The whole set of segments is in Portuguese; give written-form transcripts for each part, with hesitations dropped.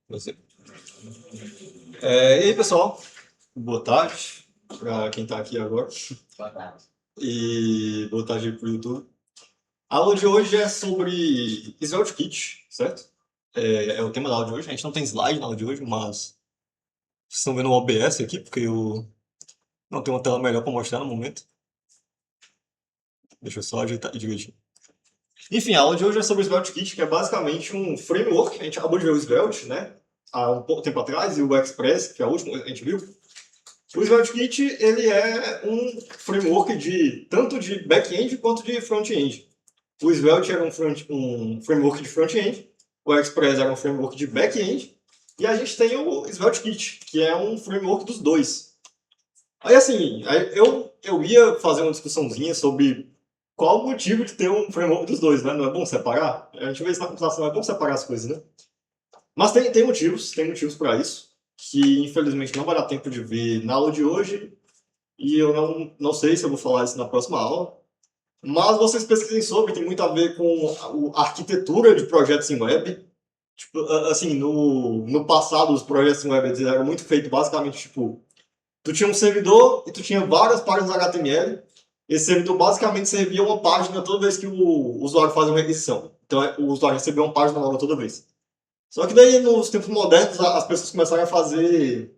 Você. E aí, pessoal? Boa tarde para quem está aqui agora e boa tarde para o YouTube. A aula de hoje é sobre Svelte Kit, certo? É o tema da aula de hoje. A gente não tem slide na aula de hoje, mas vocês estão vendo o OBS aqui, porque eu não tenho uma tela melhor para mostrar no momento. Deixa eu só ajeitar direitinho. Enfim, a aula de hoje é sobre o Svelte Kit, que é basicamente um framework. A gente acabou de ver o Svelte, né? Há um pouco tempo atrás, e o Express, que é a última que a gente viu. O SvelteKit ele é um framework de tanto de back-end quanto de front-end. O Svelte era um framework de front-end, o Express era um framework de back-end, e a gente tem o SvelteKit, que é um framework dos dois. Aí assim, eu ia fazer uma discussãozinha sobre qual o motivo de ter um framework dos dois, né? Não é bom separar? A gente vê isso na computação, é bom separar as coisas, né? Mas tem motivos para isso, que infelizmente não vai dar tempo de ver na aula de hoje, e eu não sei se eu vou falar isso na próxima aula, mas vocês pesquisem sobre, tem muito a ver com a arquitetura de projetos em web. Tipo, assim, no passado os projetos em web eles eram muito feitos basicamente, tipo, tu tinha um servidor e tu tinha várias páginas HTML, esse servidor basicamente servia uma página toda vez que o usuário fazia uma requisição. Então o usuário recebia uma página nova toda vez. Só que daí, nos tempos modernos, as pessoas começaram a fazer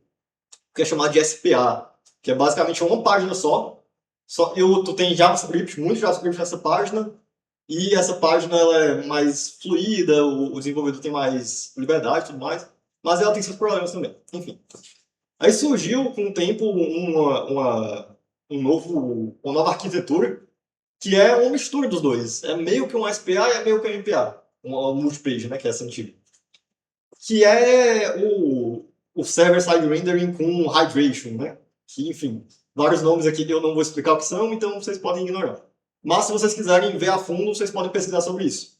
o que é chamado de SPA, que é basicamente uma página só tu tem JavaScript, muito JavaScript nessa página, e essa página ela é mais fluida, o desenvolvedor tem mais liberdade e tudo mais, mas ela tem seus problemas também. Enfim. Aí surgiu, com o tempo, uma nova arquitetura, que é uma mistura dos dois. É meio que um SPA e é meio que um MPA, uma multipage, né, que é essa antiga. Que é o server-side rendering com hydration, né? Que, enfim, vários nomes aqui que eu não vou explicar o que são, então vocês podem ignorar. Mas se vocês quiserem ver a fundo, vocês podem pesquisar sobre isso.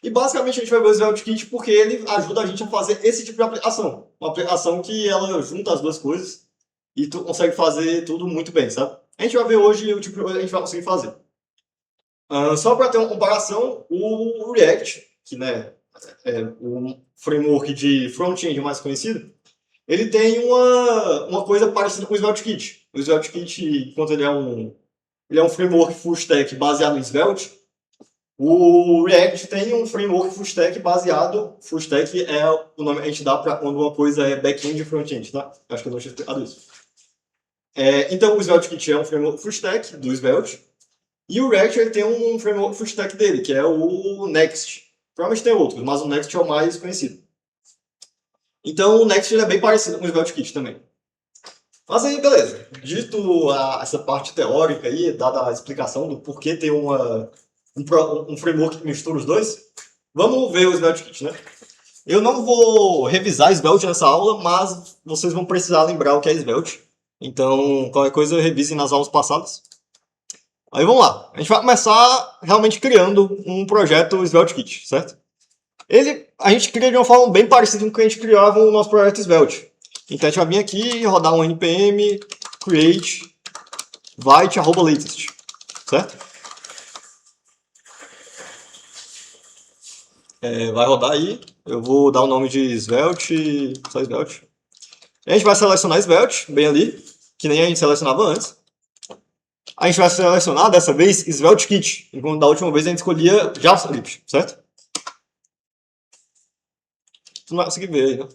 E basicamente a gente vai ver o SvelteKit porque ele ajuda a gente a fazer esse tipo de aplicação. Uma aplicação que ela junta as duas coisas e tu consegue fazer tudo muito bem, sabe? A gente vai ver hoje o tipo de coisa que a gente vai conseguir fazer. Só para ter uma comparação, o React, que né, é o framework de front-end mais conhecido, ele tem uma coisa parecida com o SvelteKit. O SvelteKit, enquanto ele é um framework full stack baseado em Svelte, o React tem um framework full stack baseado. Full stack é o nome que a gente dá para quando uma coisa é back-end e front-end, tá? Acho que eu não tinha explicado isso. Então o SvelteKit é um framework full stack do Svelte, e o React ele tem um framework full stack dele, que é o Next. Provavelmente tem outros, mas o Next é o mais conhecido. Então o Next ele é bem parecido com o SvelteKit também. Mas aí, beleza. Dito essa parte teórica aí, dada a explicação do porquê ter um framework que mistura os dois, vamos ver o SvelteKit, né? Eu não vou revisar Svelte nessa aula, mas vocês vão precisar lembrar o que é Svelte. Então, qualquer coisa, revisem nas aulas passadas. Aí vamos lá. A gente vai começar realmente criando um projeto SvelteKit, certo? A gente cria de uma forma bem parecida com o que a gente criava no nosso projeto Svelte. Então a gente vai vir aqui e rodar um npm create vite@latest, certo? Vai rodar aí. Eu vou dar o nome de Svelte, só Svelte. A gente vai selecionar Svelte, bem ali, que nem a gente selecionava antes. A gente vai selecionar dessa vez SvelteKit, enquanto da última vez a gente escolhia JavaScript, certo? Tu não vai conseguir ver aí, né?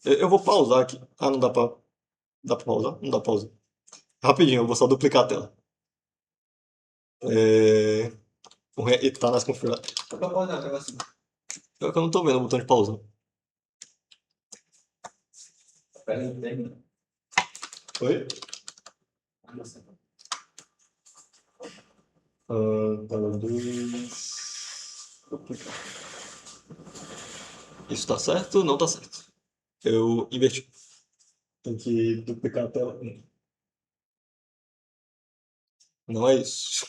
Eu vou pausar aqui. Ah, não dá pra pausar? Não dá pra pausar. Rapidinho, eu vou só duplicar a tela. É... E tá nas configurações. Pior que eu não tô vendo o botão de pausa. Oi? Tela 2. Isso tá certo? Não tá certo. Eu inverti. Tem que duplicar a tela. Não é isso.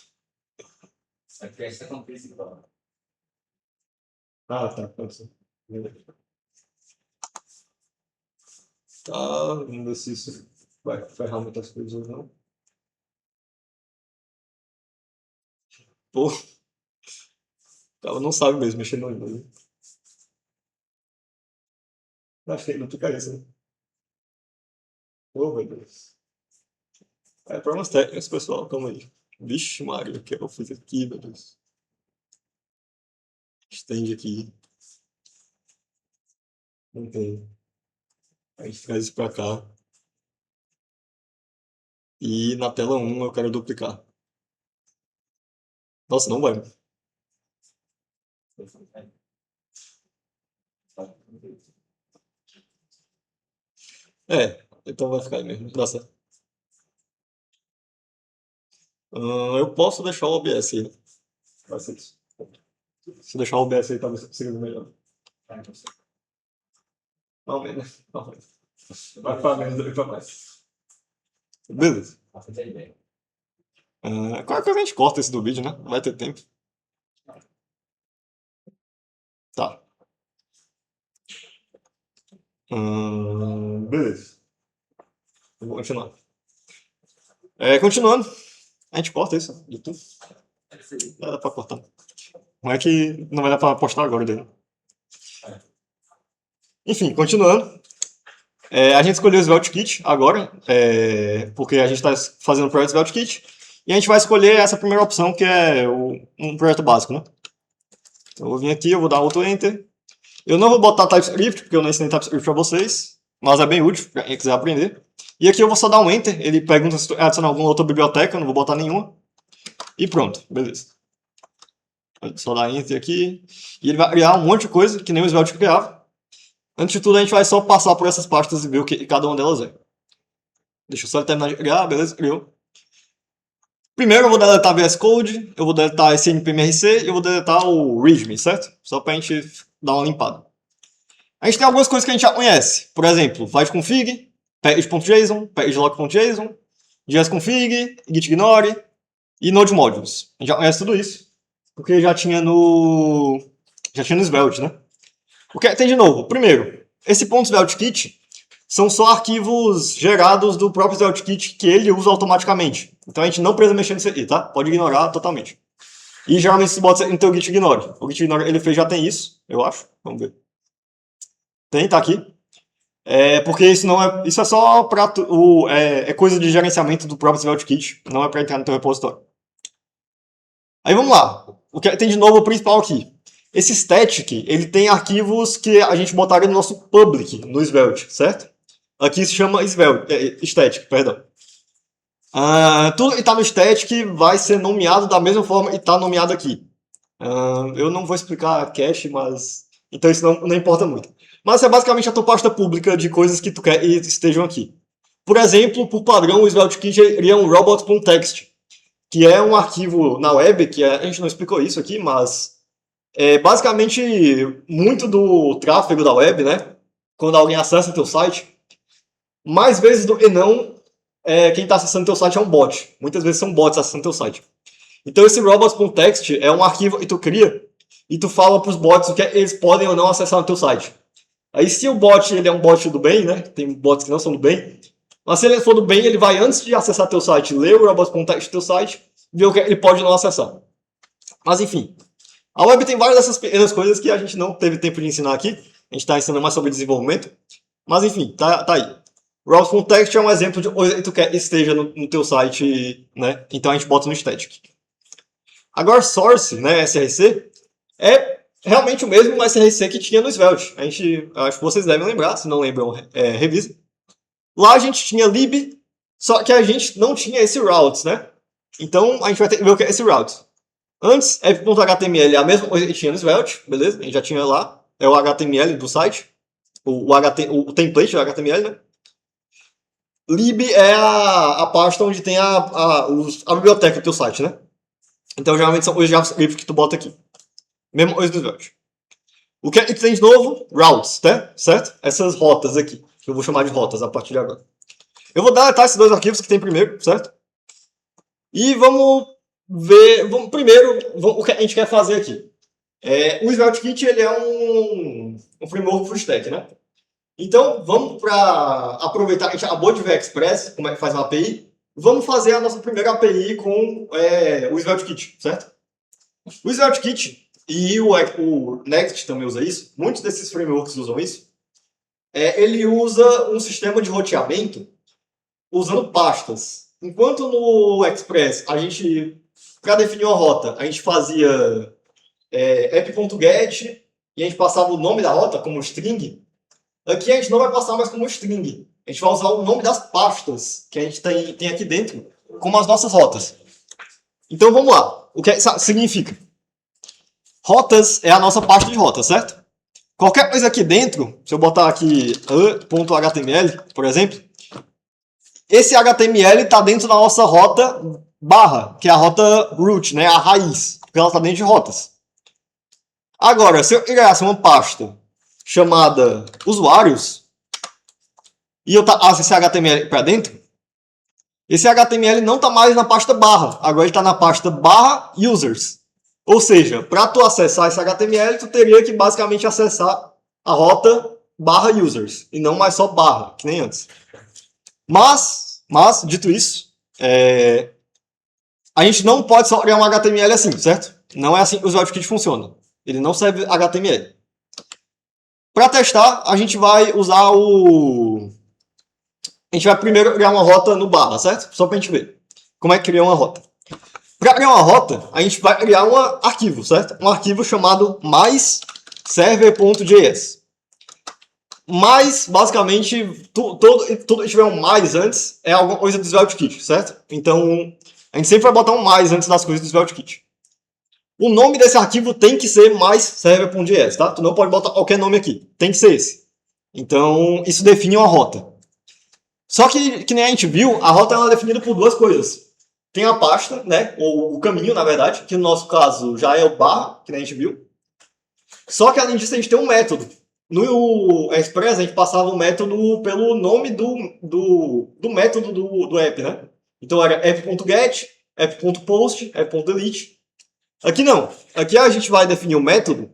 Ah, tá. Pode ser. Tá, vamos ver se isso vai ferrar muitas coisas ou não. Pô, o cara não sabe mesmo mexer no Windows. Achei, não fica isso, né? Oh, meu Deus. É problemas técnicos, pessoal, calma aí. Vixe, Maria, o que eu fiz aqui, meu Deus. Estende aqui. Não tem. A gente traz isso pra cá. E na tela um eu quero duplicar. Nossa, não vai. É, então vai ficar aí mesmo. Dá certo. Eu posso deixar o OBS aí, né? Vai ser isso. Se deixar o OBS aí, talvez eu consiga ver melhor. Não, menos. Não, menos. Vai para menos, vai para mais. Beleza. Qualquer coisa a gente corta esse do vídeo, né? Vai ter tempo. Tá. Beleza. Eu vou continuar. Continuando. A gente corta isso de tudo. Dá pra cortar. Não é que não vai dar pra postar agora dele. Enfim, continuando. A gente escolheu o Svelte Kit agora, porque a gente está fazendo o projeto Svelte Kit. E a gente vai escolher essa primeira opção, que é um projeto básico, né? Então, eu vou vir aqui, eu vou dar outro Enter. Eu não vou botar TypeScript, porque eu não ensinei TypeScript para vocês, mas é bem útil para quem quiser aprender. E aqui eu vou só dar um Enter, ele pergunta se adicionar alguma outra biblioteca, eu não vou botar nenhuma. E pronto, beleza. Só dar Enter aqui. E ele vai criar um monte de coisa, que nem o Svelte criava. Antes de tudo, a gente vai só passar por essas pastas e ver o que cada uma delas é. Deixa eu só terminar de criar, beleza? Criou. Primeiro eu vou deletar VS Code, eu vou deletar esse npmrc e eu vou deletar o readme, certo? Só pra gente dar uma limpada. A gente tem algumas coisas que a gente já conhece. Por exemplo, fazconfig, package.json, packagelog.json, jsconfig, gitignore e node modules. A gente já conhece tudo isso, porque já tinha no Svelte, né? O que tem de novo? Primeiro, esse .SvelteKit são só arquivos gerados do próprio SvelteKit que ele usa automaticamente. Então a gente não precisa mexer nisso aqui, tá? Pode ignorar totalmente. E geralmente se bota no teu git ignore. O git ignore ele fez já tem isso, eu acho. Vamos ver. Tem, tá aqui. Porque isso não é. Isso é só para coisa de gerenciamento do próprio SvelteKit, não é para entrar no teu repositório. Aí vamos lá. O que tem de novo o principal aqui. Esse static, ele tem arquivos que a gente botaria no nosso public, no Svelte, certo? Aqui se chama static, perdão. Tudo que está no static vai ser nomeado da mesma forma que está nomeado aqui. Eu não vou explicar cache, mas... Então isso não importa muito. Mas é basicamente a tua pasta pública de coisas que tu quer e estejam aqui. Por exemplo, por padrão, o SvelteKit seria um robot.txt, que é um arquivo na web, a gente não explicou isso aqui, mas basicamente muito do tráfego da web, né? Quando alguém acessa teu site, mais vezes do que não, quem está acessando teu site é um bot. Muitas vezes são bots acessando teu site. Então esse robots.txt é um arquivo que tu cria e tu fala para os bots o que eles podem ou não acessar no teu site. Aí se o bot ele é um bot do bem, né? Tem bots que não são do bem. Mas se ele for do bem, ele vai antes de acessar teu site, ler o robots.txt do teu site, ver o que ele pode não acessar. Mas enfim, a web tem várias dessas pequenas coisas que a gente não teve tempo de ensinar aqui. A gente está ensinando mais sobre desenvolvimento. Mas enfim, tá aí. Routes.txt é um exemplo de coisa que tu quer que esteja no teu site, né? Então a gente bota no static. Agora source, né, SRC, é realmente o mesmo SRC que tinha no Svelte. Acho que vocês devem lembrar, se não lembram, revisa. Lá a gente tinha lib, só que a gente não tinha esse routes, né? Então a gente vai ter que ver o que é esse routes. Antes, f.html é a mesma coisa que tinha no Svelte, beleza? A gente já tinha lá, é o HTML do site, o template do HTML, né? Lib é a pasta onde tem a biblioteca do teu site, né? Então geralmente são os JavaScript que tu bota aqui. Mesma coisa do Svelte. O que é que tem de novo? Routes, tá? Certo? Essas rotas aqui, que eu vou chamar de rotas a partir de agora. Eu vou deletar esses dois arquivos que tem primeiro, certo? E vamos ver, primeiro, o que a gente quer fazer aqui. O SvelteKit ele é um framework full stack, né? Então, vamos para aproveitar que a gente acabou de ver a Express, como é que faz uma API, vamos fazer a nossa primeira API com o SvelteKit, certo? O SvelteKit e o Next também usa isso, muitos desses frameworks usam isso. ele usa um sistema de roteamento usando pastas. Enquanto no Express, para definir uma rota, a gente fazia app.get e a gente passava o nome da rota como string, aqui a gente não vai passar mais como string. A gente vai usar o nome das pastas que a gente tem aqui dentro como as nossas rotas. Então vamos lá. O que significa? Rotas é a nossa pasta de rotas, certo? Qualquer coisa aqui dentro, se eu botar aqui .html, por exemplo, esse HTML está dentro da nossa rota barra, que é a rota root, né? A raiz, porque ela está dentro de rotas. Agora, se eu criasse uma pasta chamada usuários e eu passasse esse HTML para dentro, esse HTML não está mais na pasta barra, agora ele está na pasta barra users. Ou seja, para tu acessar esse HTML, tu teria que basicamente acessar a rota barra users, e não mais só barra, que nem antes. Mas dito isso, a gente não pode só criar um HTML assim, certo? Não é assim que o SvelteKit funciona. Ele não serve HTML. Para testar, a gente vai usar a gente vai primeiro criar uma rota no barra, certo? Só para a gente ver como é que cria uma rota. Para criar uma rota, a gente vai criar um arquivo, certo? Um arquivo chamado mais_server.js. Mais, basicamente, tudo que tiver um mais antes é alguma coisa do SvelteKit, certo? Então, a gente sempre vai botar um mais antes das coisas do SvelteKit. O nome desse arquivo tem que ser mais_server.js, tá? Tu não pode botar qualquer nome aqui. Tem que ser esse. Então, isso define uma rota. Só que nem a gente viu, a rota é definida por duas coisas. Tem a pasta, né? Ou o caminho, na verdade, que no nosso caso já é o barra, que nem a gente viu. Só que além disso, a gente tem um método. No Express, a gente passava o método pelo nome do método do app, né? Então era app.get, app.post, app.delete. Aqui não. Aqui a gente vai definir o método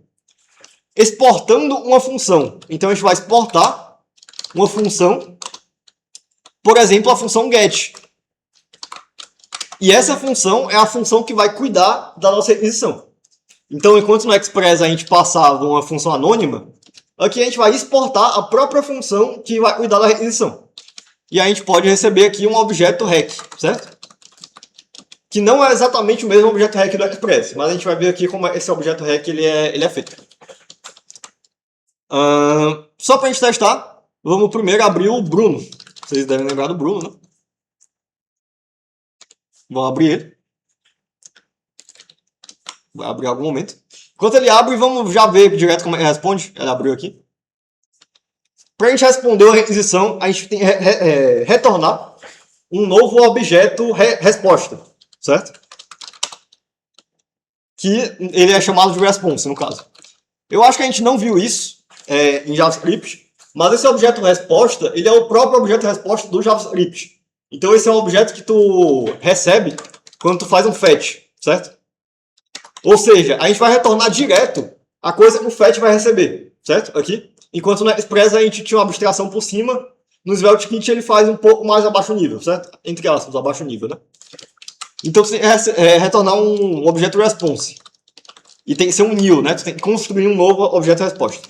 exportando uma função. Então a gente vai exportar uma função, por exemplo, a função get. E essa função é a função que vai cuidar da nossa requisição. Então, enquanto no Express a gente passava uma função anônima, aqui a gente vai exportar a própria função que vai cuidar da requisição. E a gente pode receber aqui um objeto REC, certo? Que não é exatamente o mesmo objeto REC do Express, mas a gente vai ver aqui como esse objeto REC ele é feito. Só para a gente testar, vamos primeiro abrir o Bruno. Vocês devem lembrar do Bruno, né? Vamos abrir ele. Vai abrir em algum momento. Enquanto ele abre, vamos já ver direto como ele responde. Ele abriu aqui. Para a gente responder a requisição, a gente tem que retornar um novo objeto resposta, certo? Que ele é chamado de response, no caso. Eu acho que a gente não viu isso em JavaScript, mas esse objeto resposta, ele é o próprio objeto resposta do JavaScript. Então esse é um objeto que tu recebe quando tu faz um fetch, certo? Ou seja, a gente vai retornar direto a coisa que o fetch vai receber, certo? Aqui. Enquanto no Express a gente tinha uma abstração por cima, no SvelteKit ele faz um pouco mais abaixo nível, certo? Entre aspas, abaixo nível, né? Então você retornar um objeto response. E tem que ser um new, né? Tu tem que construir um novo objeto resposta.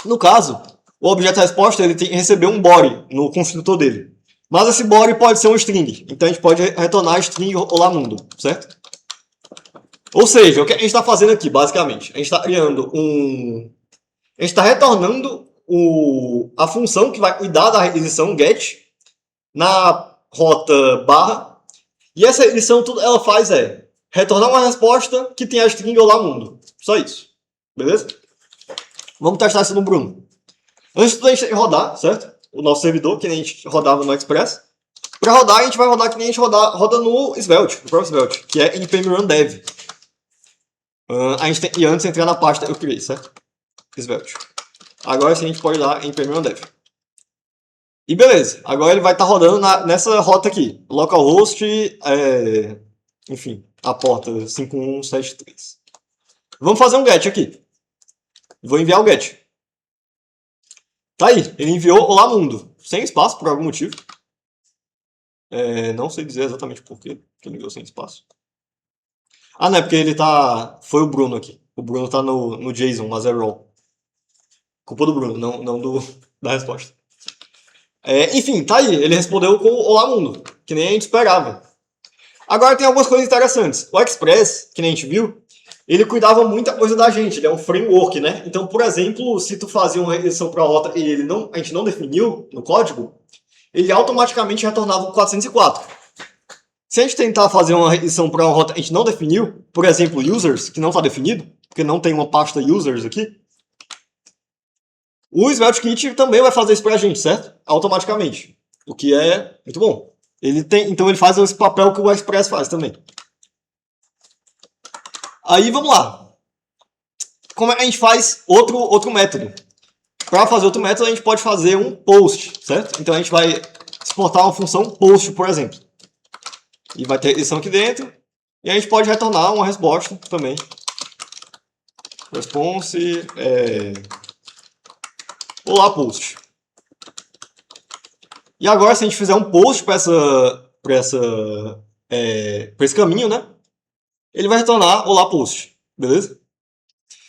No caso, o objeto resposta ele tem que receber um body no construtor dele. Mas esse body pode ser um string. Então a gente pode retornar string olá mundo, certo? Ou seja, o que a gente está fazendo aqui, basicamente? A gente está criando a gente está retornando a função que vai cuidar da requisição get na rota barra. E essa requisição, tudo ela faz retornar uma resposta que tem a string olá mundo. Só isso. Beleza? Vamos testar isso no Bruno. Antes de a gente rodar, certo? O nosso servidor, que nem a gente rodava no Express. Para rodar, a gente vai rodar que nem a gente roda no Svelte, no próprio Svelte, que é npm run dev. A gente tem que antes entrar na pasta que eu criei, certo? Svelte. Agora sim a gente pode ir lá em npm run dev. E beleza, agora ele vai estar rodando nessa rota aqui. Localhost, enfim, a porta 5173. Vamos fazer um get aqui. Vou enviar o get. Tá aí, ele enviou olá mundo, sem espaço por algum motivo. Não sei dizer exatamente por que ele enviou sem espaço. Ah, não, é porque ele tá... Foi o Bruno aqui. O Bruno tá no JSON, mas é raw. Culpa do Bruno, não do da resposta. Enfim, tá aí. Ele respondeu com Olá Mundo, que nem a gente esperava. Agora tem algumas coisas interessantes. O Express, que nem a gente viu, ele cuidava muita coisa da gente. Ele é um framework, né? Então, por exemplo, se tu fazia uma requisição para a rota e a gente não definiu no código, ele automaticamente retornava o 404. Se a gente tentar fazer uma requisição para uma rota que a gente não definiu, por exemplo, users, que não está definido, porque não tem uma pasta users aqui, o SvelteKit também vai fazer isso para a gente, certo? Automaticamente. O que é muito bom. Então ele faz esse papel que o Express faz também. Aí vamos lá. Como é que a gente faz outro método? Para fazer outro método, a gente pode fazer um post, certo? Então a gente vai exportar uma função post, por exemplo. E vai ter isso aqui dentro. E a gente pode retornar uma resposta também. Response Olá, post. E agora, se a gente fizer um post para esse caminho, né? Ele vai retornar Olá, post. Beleza?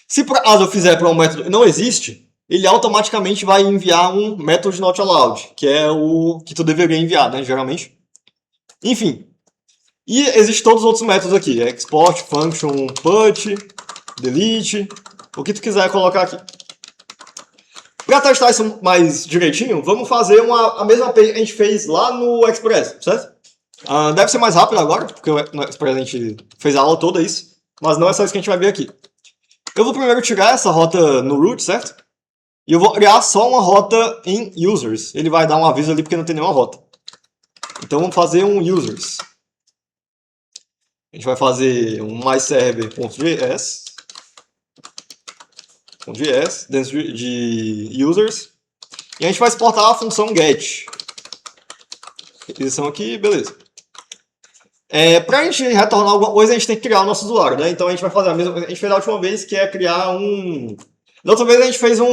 Se por acaso eu fizer para um método que não existe, ele automaticamente vai enviar um método not allowed, que é o que tu deveria enviar, né? Geralmente. Enfim. E existem todos os outros métodos aqui. Export, function, put, delete, o que tu quiser colocar aqui. Para testar isso mais direitinho, vamos fazer a mesma page que a gente fez lá no Express, certo? Deve ser mais rápido agora, porque no Express a gente fez a aula toda isso, mas não é só isso que a gente vai ver aqui. Eu vou primeiro tirar essa rota no root, certo? E eu vou criar só uma rota em users. Ele vai dar um aviso ali porque não tem nenhuma rota. Então vamos fazer um users. A gente vai fazer um myserver.js dentro de users. E a gente vai exportar a função get. Requisição aqui, beleza. Para a gente retornar alguma coisa, a gente tem que criar o nosso usuário, né? Então a gente vai fazer a mesma coisa que a gente fez da última vez, que é criar um... Da outra vez a gente fez a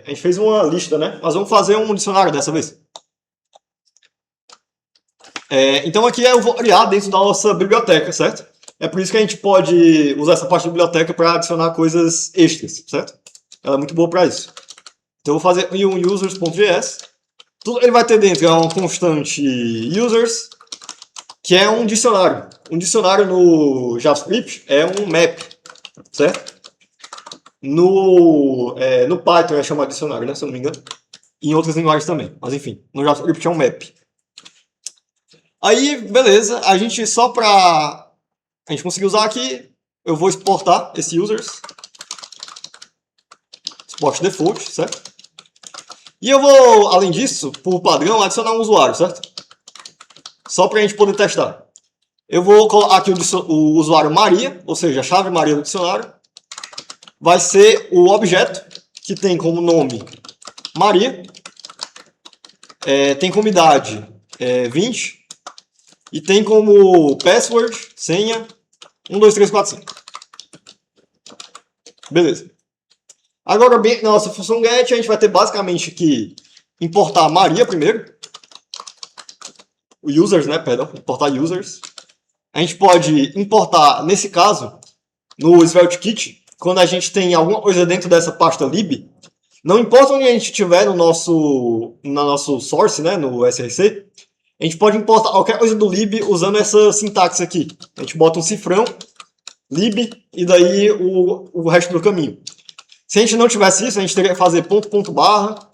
gente fez uma lista, né? Mas vamos fazer um dicionário dessa vez. Então aqui eu vou criar dentro da nossa biblioteca, certo? É por isso que a gente pode usar essa parte da biblioteca para adicionar coisas extras, certo? Ela é muito boa para isso. Então eu vou fazer um users.js. Tudo ele vai ter dentro é uma constante users, que é um dicionário. Um dicionário no JavaScript é um map, certo? No Python é chamado dicionário, né? Se eu não me engano. E em outras linguagens também. Mas enfim, no JavaScript é um map. Aí, beleza. A gente só para a gente conseguir usar aqui, eu vou exportar esse users. Export default, certo? E eu vou, além disso, por padrão, adicionar um usuário, certo? Só para a gente poder testar. Eu vou colocar aqui o usuário Maria, ou seja, a chave Maria do dicionário. Vai ser o objeto, que tem como nome Maria. Tem como idade 20. E tem como password, senha, 1, 2, 3, 4, 5. Beleza. Agora, na nossa função get, a gente vai ter basicamente que importar Maria primeiro. O users, né? Perdão, importar users. A gente pode importar, nesse caso, no SvelteKit, quando a gente tem alguma coisa dentro dessa pasta lib, não importa onde a gente estiver no nosso source, né? No src, a gente pode importar qualquer coisa do lib usando essa sintaxe aqui. A gente bota um cifrão, lib, e daí o resto do caminho. Se a gente não tivesse isso, a gente teria que fazer ponto barra,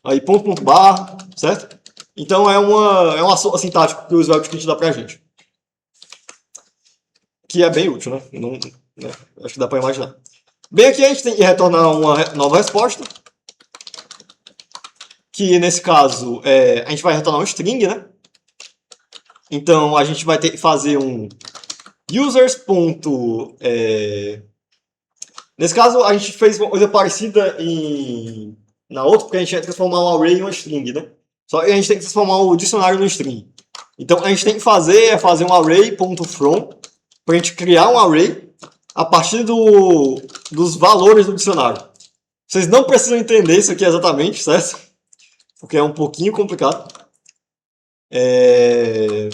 aí ponto barra, certo? Então é uma sintática que o SvelteKit dá pra gente. Que é bem útil, né? Acho que dá pra imaginar. Bem aqui a gente tem que retornar uma nova resposta. Que nesse caso, a gente vai retornar um string, né? Então a gente vai ter que fazer um users. Nesse caso, a gente fez uma coisa parecida na outra, porque a gente ia transformar um array em uma string, né? Só que a gente tem que transformar o dicionário no string. Então a gente tem que fazer um array.from para a gente criar um array a partir dos valores do dicionário. Vocês não precisam entender isso aqui exatamente, certo? Porque é um pouquinho complicado. É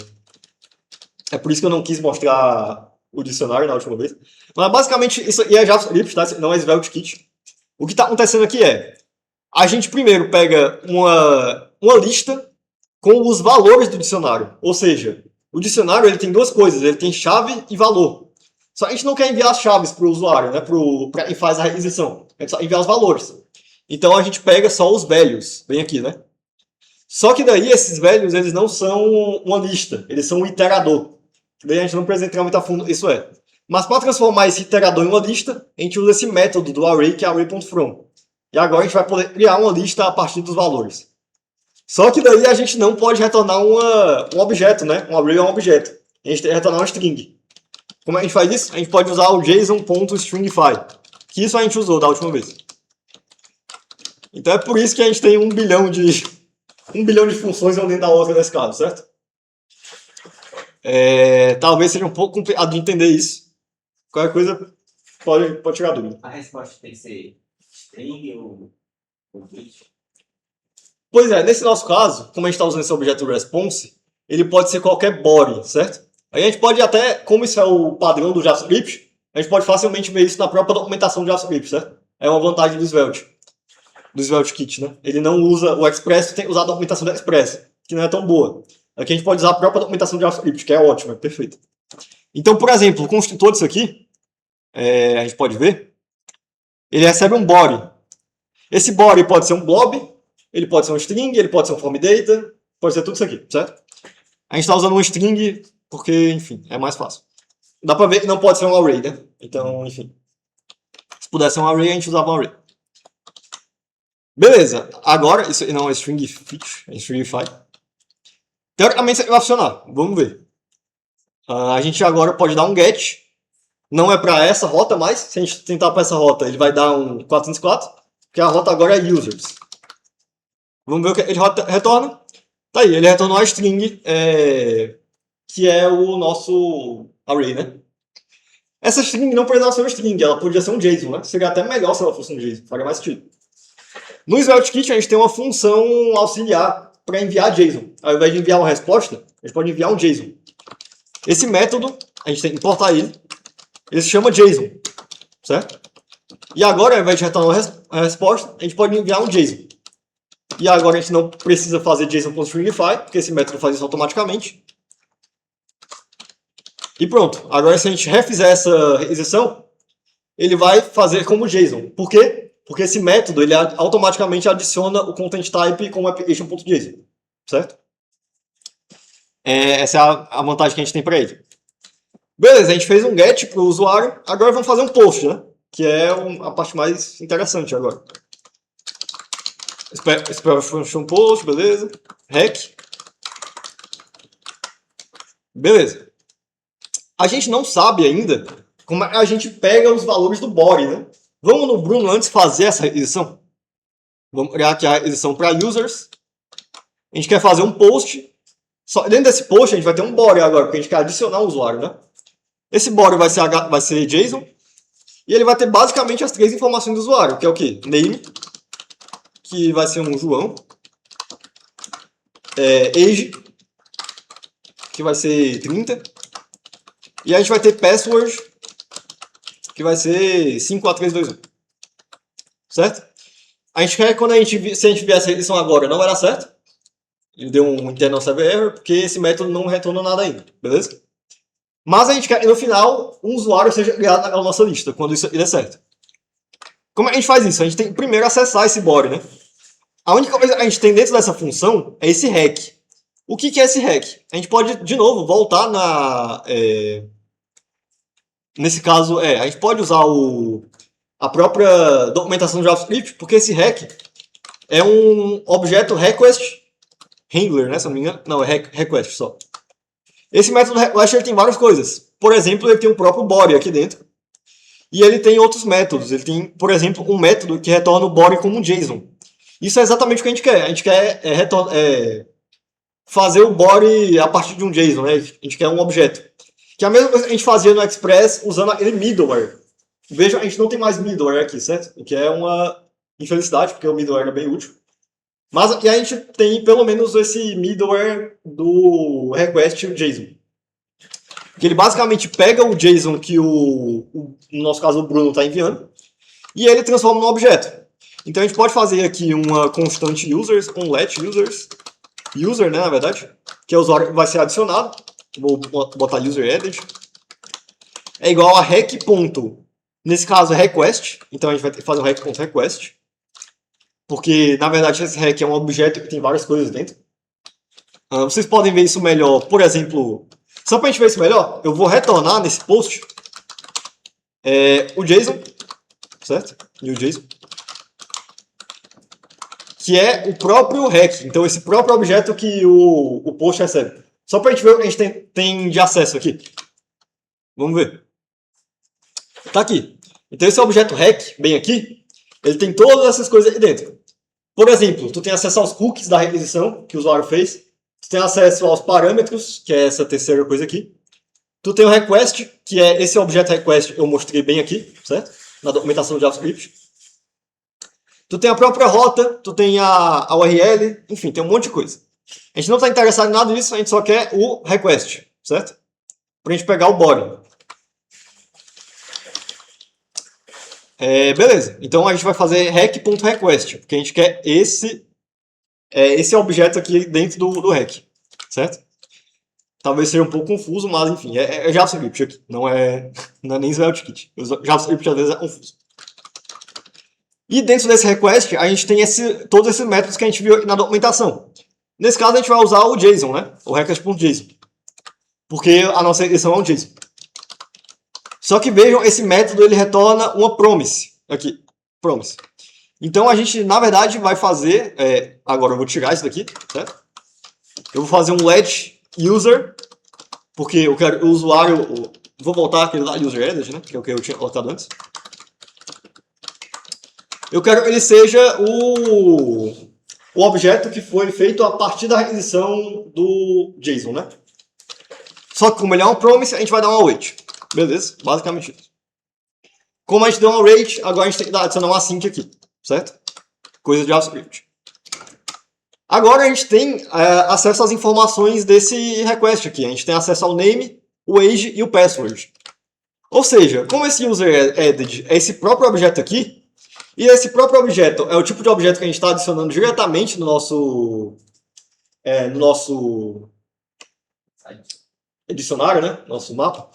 por isso que eu não quis mostrar o dicionário na última vez. Mas basicamente isso aqui é JavaScript, tá? Não é SvelteKit. O que está acontecendo aqui A gente primeiro pega uma lista com os valores do dicionário. Ou seja, o dicionário ele tem duas coisas, ele tem chave e valor. Só a gente não quer enviar as chaves para o usuário, né? Para quem faz a requisição. A gente só enviar os valores. Então a gente pega só os velhos, bem aqui, né? Só que daí esses velhos eles não são uma lista, eles são um iterador. Daí a gente não precisa entrar muito a fundo, isso é. Mas para transformar esse iterador em uma lista, a gente usa esse método do array, que é array.from. E agora a gente vai poder criar uma lista a partir dos valores. Só que daí a gente não pode retornar um objeto, né? Um array é um objeto. A gente tem que retornar uma string. Como a gente faz isso? A gente pode usar o json.stringify, que isso a gente usou da última vez. Então é por isso que a gente tem 1 bilhão de funções dentro da outra nesse caso, certo? Talvez seja um pouco complicado de entender isso. Qualquer coisa pode tirar dúvida. A resposta tem que ser string ou bit? Pois é, nesse nosso caso, como a gente está usando esse objeto response, ele pode ser qualquer body, certo? Aí a gente pode até, como isso é o padrão do JavaScript, a gente pode facilmente ver isso na própria documentação do JavaScript, certo? É uma vantagem do Svelte Kit, né? Ele não usa o Express, tem que usar a documentação do Express, que não é tão boa. Aqui a gente pode usar a própria documentação do JavaScript, que é ótima, é perfeita. Então, por exemplo, o construtor disso aqui, a gente pode ver, ele recebe um body. Esse body pode ser um blob, ele pode ser um string, ele pode ser um form data, pode ser tudo isso aqui, certo? A gente está usando um string porque, enfim, é mais fácil. Dá para ver que não pode ser um array, né? Então, enfim. Se pudesse ser um array, a gente usava um array. Beleza, agora, isso não é string fit, é stringify. Teoricamente isso vai funcionar, vamos ver. A gente agora pode dar um get, não é para essa rota mais, se a gente tentar para essa rota ele vai dar um 404, porque a rota agora é users. Vamos ver o que ele retorna. Tá aí, ele retornou a string, que é o nosso array, né? Essa string não precisava ser uma string, ela podia ser um JSON, né? Seria até melhor se ela fosse um JSON, faria mais sentido. No Svelte Kit a gente tem uma função auxiliar para enviar JSON. Ao invés de enviar uma resposta, a gente pode enviar um JSON. Esse método, a gente tem que importar ele se chama JSON, certo? E agora, ao invés de retornar a resposta, a gente pode enviar um JSON. E agora a gente não precisa fazer JSON.stringify, porque esse método faz isso automaticamente. E pronto. Agora se a gente refizer essa requisição, ele vai fazer como JSON. Por quê? Porque esse método ele automaticamente adiciona o content type como application.json, certo? Essa é a vantagem que a gente tem para ele. Beleza, a gente fez um get para o usuário, agora vamos fazer um post, né? Que é a parte mais interessante agora. Function post, beleza. Rec. Beleza. A gente não sabe ainda como a gente pega os valores do body, né? Vamos no Bruno antes fazer essa requisição. Vamos criar aqui a requisição para users. A gente quer fazer um post. Dentro desse post a gente vai ter um body agora, porque a gente quer adicionar um usuário, né? Esse body vai ser JSON. E ele vai ter basicamente as 3 informações do usuário, que é o quê? Name, que vai ser um João. Age, que vai ser 30. E a gente vai ter password, que vai ser 54321. Certo? A gente quer que se a gente vier essa requisição agora, não vai dar certo. Ele deu um internal server error, porque esse método não retorna nada ainda, beleza? Mas a gente quer que no final um usuário seja criado naquela nossa lista, quando isso der certo. Como a gente faz isso? A gente tem que primeiro acessar esse body, né? A única coisa que a gente tem dentro dessa função é esse rec. O que é esse rec? A gente pode, de novo, voltar nesse caso, a gente pode usar a própria documentação do JavaScript, porque esse rec é um objeto request handler, né? Se eu não me engano. Não, é request só. Esse método request ele tem várias coisas. Por exemplo, ele tem o próprio body aqui dentro. E ele tem outros métodos. Ele tem, por exemplo, um método que retorna o body como um JSON. Isso é exatamente o que a gente quer. A gente quer fazer o body a partir de um JSON, né? A gente quer um objeto. Que é a mesma coisa que a gente fazia no Express usando aquele middleware. Veja, a gente não tem mais middleware aqui, certo? O que é uma infelicidade, porque o middleware é bem útil. Mas aqui a gente tem pelo menos esse middleware do request JSON. Que ele basicamente pega o JSON que no nosso caso o Bruno está enviando e ele transforma num objeto. Então a gente pode fazer aqui uma constante users, um let users, user, né, na verdade, que é o usuário que vai ser adicionado. Vou botar user added. É igual a rec. Nesse caso é request, então a gente vai ter que fazer um rec.request. Porque, na verdade, esse rec é um objeto que tem várias coisas dentro. Vocês podem ver isso melhor, por exemplo... Só para a gente ver isso melhor, eu vou retornar nesse post o JSON, certo? New JSON. Que é o próprio rec, então esse próprio objeto que o post recebe. Só para a gente ver o que a gente tem de acesso aqui. Vamos ver. Tá aqui. Então esse objeto rec, bem aqui, ele tem todas essas coisas aqui dentro. Por exemplo, tu tem acesso aos cookies da requisição que o usuário fez. Tu tem acesso aos parâmetros, que é essa terceira coisa aqui. Tu tem o request, que é esse objeto request eu mostrei bem aqui, certo? Na documentação do JavaScript. Tu tem a própria rota, tu tem a URL, enfim, tem um monte de coisa. A gente não está interessado em nada disso, a gente só quer o request, certo? Para a gente pegar o body. Beleza, então a gente vai fazer rec.request, porque a gente quer esse objeto aqui dentro do rec, certo? Talvez seja um pouco confuso, mas enfim, é JavaScript aqui, não é nem SvelteKit. O JavaScript às vezes é confuso. E dentro desse request, a gente tem todos esses métodos que a gente viu aqui na documentação. Nesse caso, a gente vai usar o JSON, né? O request.json. Porque a nossa edição é um JSON. Só que vejam, esse método ele retorna uma promise. Aqui, promise. Então a gente, na verdade, vai fazer... agora eu vou tirar isso daqui, certo? Eu vou fazer um let user, porque eu quero o usuário... Vou voltar aquele lá, user added, né? Que é o que eu tinha colocado antes. Eu quero que ele seja o objeto que foi feito a partir da requisição do JSON, né? Só que como ele é um promise, a gente vai dar um await. Beleza? Basicamente isso. Como a gente deu um await, agora a gente tem que adicionar um async aqui, certo? Coisa de JavaScript. Agora a gente tem acesso às informações desse request aqui. A gente tem acesso ao name, o age e o password. Ou seja, como esse user added é esse próprio objeto aqui, e esse próprio objeto é o tipo de objeto que a gente está adicionando diretamente no nosso dicionário, né? Nosso mapa.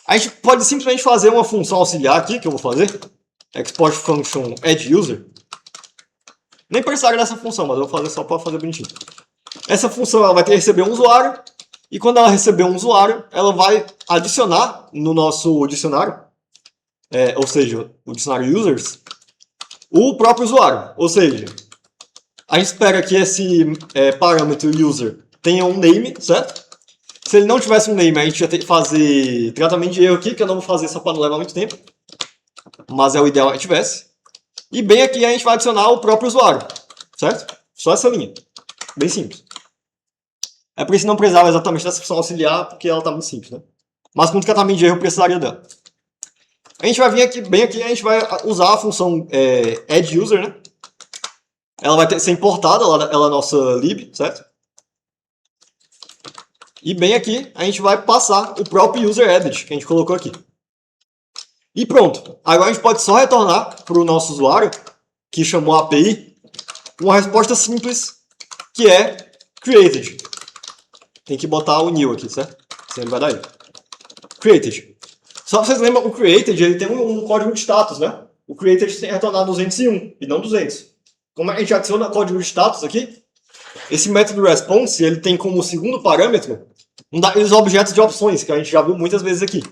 A gente pode simplesmente fazer uma função auxiliar aqui, que eu vou fazer. Export function add user. Nem precisaria dessa função, mas eu vou fazer só para fazer bonitinho. Essa função ela vai ter que receber um usuário. E quando ela receber um usuário, ela vai adicionar no nosso dicionário, ou seja, o dicionário users, o próprio usuário. Ou seja, a gente espera que esse parâmetro user tenha um name, certo? Se ele não tivesse um name, a gente ia ter que fazer tratamento de erro aqui, que eu não vou fazer só para não levar muito tempo. Mas é o ideal que tivesse. E bem aqui a gente vai adicionar o próprio usuário, certo? Só essa linha. Bem simples. É por isso que não precisava exatamente dessa função auxiliar, porque ela está muito simples, né? Mas com tratamento de erro eu precisaria dela. A gente vai vir aqui, bem aqui, a gente vai usar a função add user, né? Ela vai ser importada, ela é a nossa lib, certo? E bem aqui, a gente vai passar o próprio user added que a gente colocou aqui. E pronto. Agora a gente pode só retornar para o nosso usuário, que chamou a API, uma resposta simples, que é created. Tem que botar o new aqui, certo? Senão ele vai dar erro. Created. Só vocês lembram, o created ele tem um código de status, né? O created tem que retornar 201 e não 200. Como a gente adiciona código de status aqui, esse método response ele tem como segundo parâmetro um daqueles objetos de opções que a gente já viu muitas vezes aqui.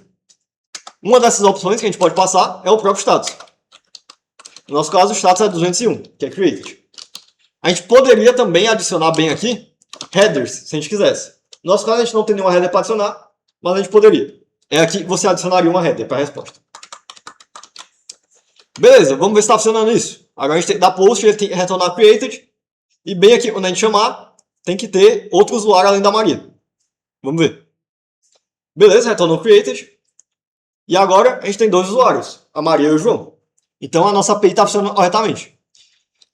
Uma dessas opções que a gente pode passar é o próprio status. No nosso caso, o status é 201, que é created. A gente poderia também adicionar bem aqui headers, se a gente quisesse. No nosso caso, a gente não tem nenhuma header para adicionar, mas a gente poderia. É aqui que você adicionaria uma header para a resposta. Beleza, vamos ver se está funcionando isso. Agora a gente tem que dar post, ele tem que retornar created. E bem aqui, quando a gente chamar, tem que ter outro usuário além da Maria. Vamos ver. Beleza, retornou created. E agora a gente tem dois usuários, a Maria e o João. Então a nossa API está funcionando corretamente.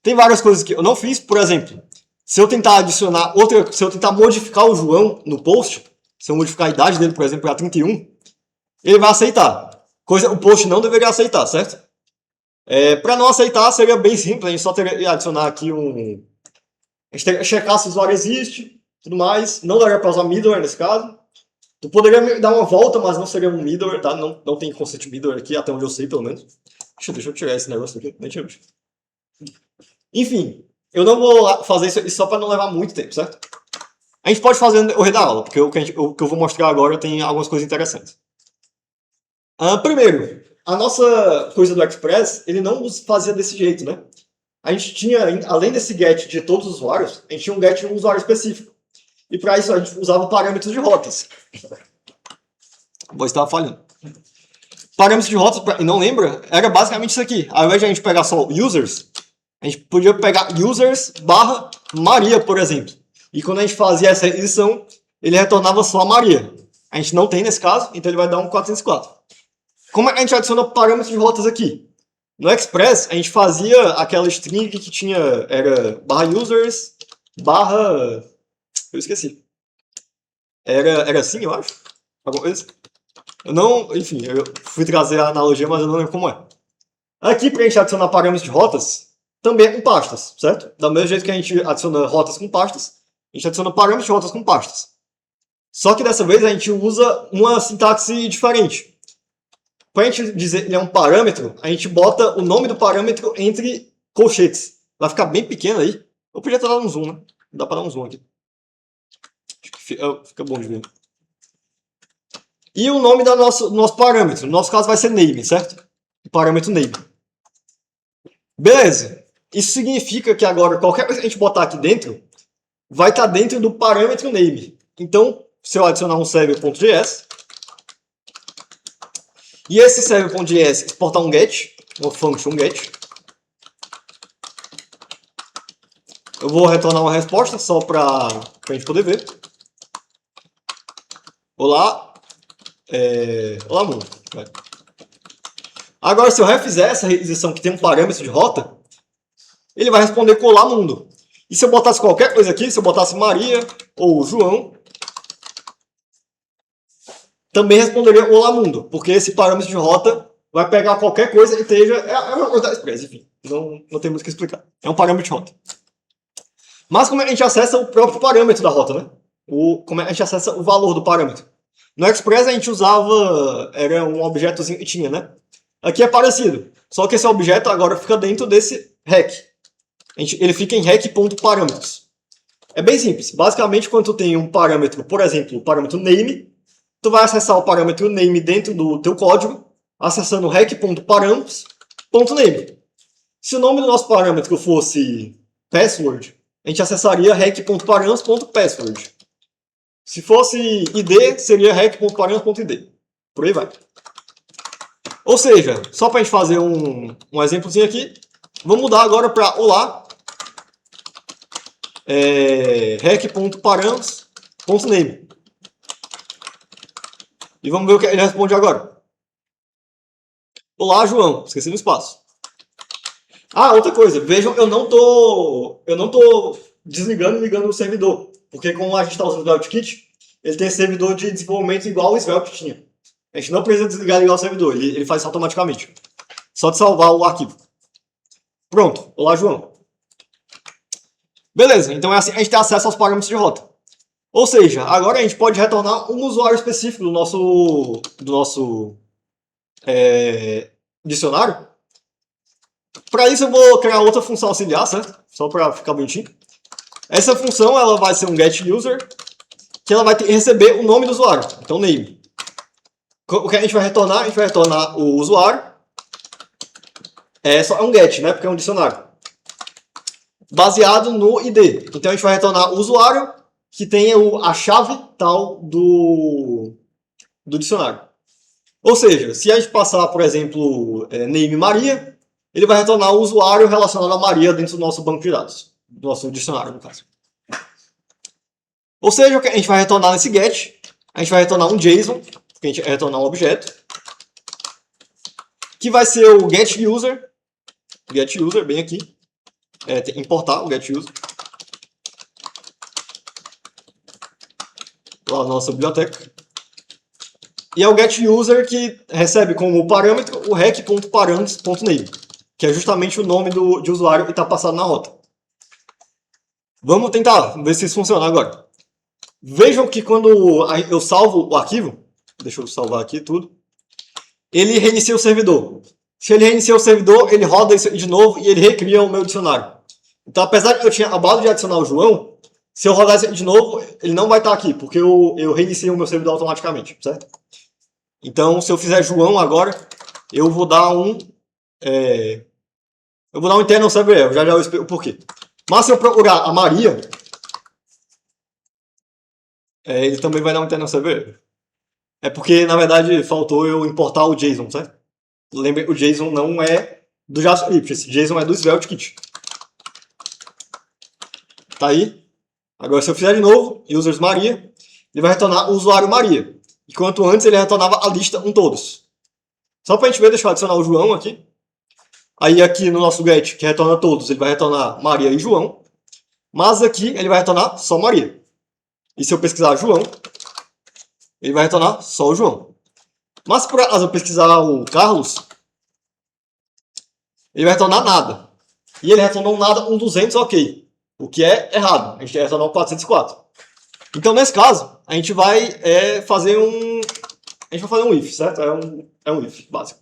Tem várias coisas que eu não fiz, por exemplo, se eu tentar adicionar se eu tentar modificar o João no post, se eu modificar a idade dele, por exemplo, para 31, ele vai aceitar. Coisa o post não deveria aceitar, certo? Para não aceitar, seria bem simples, a gente só teria que adicionar aqui um... A gente teria que checar se o usuário existe, tudo mais. Não daria para usar middleware nesse caso. Tu poderia dar uma volta, mas não seria um middleware, tá? Não tem conceito de middleware aqui, até onde eu sei, pelo menos. Deixa eu tirar esse negócio aqui, nem tinha visto. Enfim, eu não vou fazer isso só para não levar muito tempo, certo? A gente pode fazer no decorrer da aula, porque o que eu vou mostrar agora tem algumas coisas interessantes. Primeiro, a nossa coisa do Express, ele não fazia desse jeito, né? A gente tinha, além desse get de todos os usuários, a gente tinha um get de um usuário específico. E para isso a gente usava parâmetros de rotas. Vou estar falhando. Parâmetros de rotas, para quem não lembra, era basicamente isso aqui. Ao invés de a gente pegar só users, a gente podia pegar users barra Maria, por exemplo. E quando a gente fazia essa edição, ele retornava só a Maria. A gente não tem nesse caso, então ele vai dar um 404. Como é que a gente adiciona parâmetros de rotas aqui? No Express, a gente fazia aquela string que tinha, era barra users, barra... Eu esqueci. Era assim, eu acho? Alguma coisa? Eu não... Enfim, eu fui trazer a analogia, mas eu não lembro como é. Aqui, para a gente adicionar parâmetros de rotas, também é com pastas, certo? Do mesmo jeito que a gente adiciona rotas com pastas, a gente adiciona parâmetros de rotas com pastas. Só que dessa vez a gente usa uma sintaxe diferente. Para a gente dizer que ele é um parâmetro, a gente bota o nome do parâmetro entre colchetes. Vai ficar bem pequeno aí. Eu podia ter dado um zoom, né? Dá para dar um zoom aqui. Acho que fica bom de ver. E o nome do nosso parâmetro. No nosso caso vai ser name, certo? O parâmetro name. Beleza. Isso significa que agora qualquer coisa que a gente botar aqui dentro vai estar dentro do parâmetro name. Então, se eu adicionar um server.js e esse server.js exportar um get, uma function get, eu vou retornar uma resposta só para a gente poder ver. Olá, olá mundo. Agora, se eu refizer essa requisição que tem um parâmetro de rota, ele vai responder com olá mundo. E se eu botasse qualquer coisa aqui, se eu botasse Maria ou João, também responderia olá mundo, porque esse parâmetro de rota vai pegar qualquer coisa que esteja... É uma coisa da Express, enfim, não tem muito o que explicar. É um parâmetro de rota. Mas como é que a gente acessa o próprio parâmetro da rota, né? Como é que a gente acessa o valor do parâmetro? No Express a gente usava... Era um objetozinho que tinha, né? Aqui é parecido, só que esse objeto agora fica dentro desse rec. Ele fica em rec.parâmetros. É bem simples. Basicamente, quando tu tem um parâmetro, por exemplo, o parâmetro name, tu vai acessar o parâmetro name dentro do teu código, acessando rec.params.name. Se o nome do nosso parâmetro fosse password, a gente acessaria rec.params.password. Se fosse id, seria rec.params.id. Por aí vai. Ou seja, só para a gente fazer um exemplozinho aqui, vamos mudar agora para olá, rec.params.name. E vamos ver o que ele responde agora. Olá, João. Esqueci do espaço. Ah, outra coisa. Vejam, eu não tô desligando e ligando o servidor. Porque como a gente está usando o SvelteKit, ele tem servidor de desenvolvimento igual o Svelte tinha. A gente não precisa desligar e ligar o servidor. Ele faz isso automaticamente. Só de salvar o arquivo. Pronto. Olá, João. Beleza. Então é assim, a gente tem acesso aos parâmetros de rota. Ou seja, agora a gente pode retornar um usuário específico do nosso dicionário. Para isso eu vou criar outra função auxiliar, certo? Só para ficar bonitinho. Essa função ela vai ser um getUser, que ela vai receber o nome do usuário, então name. O que a gente vai retornar? A gente vai retornar o usuário. É um get, né? Porque é um dicionário. Baseado no ID. Então a gente vai retornar o usuário que tenha a chave tal do dicionário. Ou seja, se a gente passar, por exemplo, name Maria, ele vai retornar o usuário relacionado a Maria dentro do nosso banco de dados. Do nosso dicionário, no caso. Ou seja, o que a gente vai retornar nesse get, a gente vai retornar um JSON, porque a gente vai retornar um objeto, que vai ser o getUser, bem aqui, tem que importar o getUser, lá na nossa biblioteca. E é o getUser que recebe como parâmetro o rec.params.name. que é justamente o nome de usuário que está passado na rota. Vamos tentar ver se isso funciona agora. Vejam que quando eu salvo o arquivo, deixa eu salvar aqui tudo, ele reinicia o servidor. Se ele reinicia o servidor, ele roda isso de novo e ele recria o meu dicionário. Então, apesar de eu tinha acabado de adicionar o João, se eu rodar isso de novo, ele não vai estar aqui, porque eu reiniciei o meu servidor automaticamente, certo? Então, se eu fizer João agora, eu vou dar um internal server error, já eu explico o porquê. Mas se eu procurar a Maria, ele também vai dar um internal server error. É porque, na verdade, faltou eu importar o JSON, certo? Lembre, o JSON não é do JavaScript, esse JSON é do Svelte Kit. Tá aí. Agora, se eu fizer de novo, users Maria, ele vai retornar o usuário Maria. Enquanto antes ele retornava a lista com todos. Só pra gente ver, deixa eu adicionar o João aqui. Aí aqui no nosso get, que retorna todos, ele vai retornar Maria e João. Mas aqui ele vai retornar só Maria. E se eu pesquisar João, ele vai retornar só o João. Mas se por acaso eu pesquisar o Carlos, ele vai retornar nada. E ele retornou nada, um 200, ok. O que é errado. A gente retornou um 404. Então, nesse caso, a gente vai fazer um if, certo? É um if básico.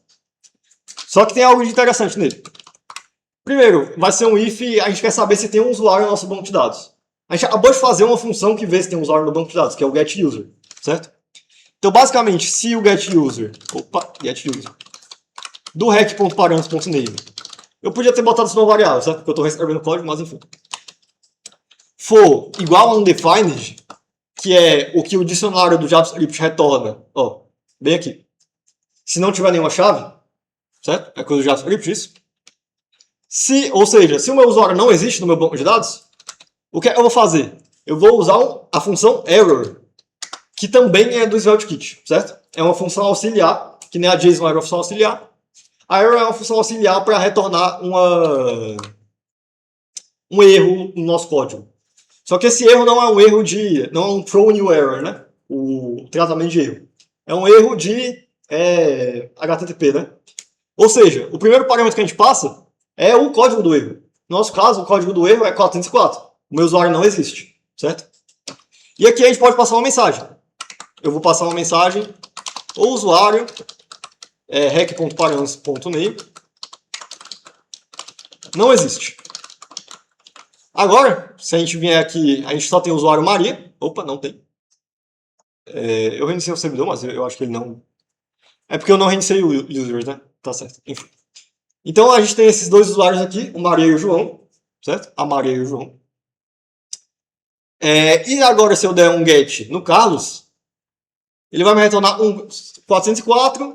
Só que tem algo de interessante nele. Primeiro, vai ser um if, a gente quer saber se tem um usuário no nosso banco de dados. A gente acabou de fazer uma função que vê se tem um usuário no banco de dados, que é o getUser, certo? Então, basicamente, se o getUser do rec.params.name, eu podia ter botado isso numa variável, certo? Porque eu estou reescrevendo o código, mas enfim. For igual a undefined, que é o que o dicionário do JavaScript retorna, ó, bem aqui. Se não tiver nenhuma chave, certo? É coisa do JavaScript isso. Ou seja, se o meu usuário não existe no meu banco de dados, o que eu vou fazer? Eu vou usar a função error, que também é do Svelte Kit, certo? É uma função auxiliar, que nem a JSON era uma função auxiliar. A error é uma função auxiliar para retornar um erro no nosso código. Só que esse erro não é um erro não é um throw new error, né? O tratamento de erro. É um erro de HTTP, né? Ou seja, o primeiro parâmetro que a gente passa é o código do erro. No nosso caso, o código do erro é 404. O meu usuário não existe, certo? E aqui a gente pode passar uma mensagem. Eu vou passar uma mensagem, o usuário rec.params.name não existe. Agora, se a gente vier aqui, a gente só tem o usuário Maria. Opa, não tem. Eu reiniciei o servidor, mas eu acho que ele não... É porque eu não reiniciei o users, né? Tá certo. Enfim. Então, a gente tem esses dois usuários aqui, o Maria e o João, certo? A Maria e o João. E agora, se eu der um get no Carlos, ele vai me retornar um 404.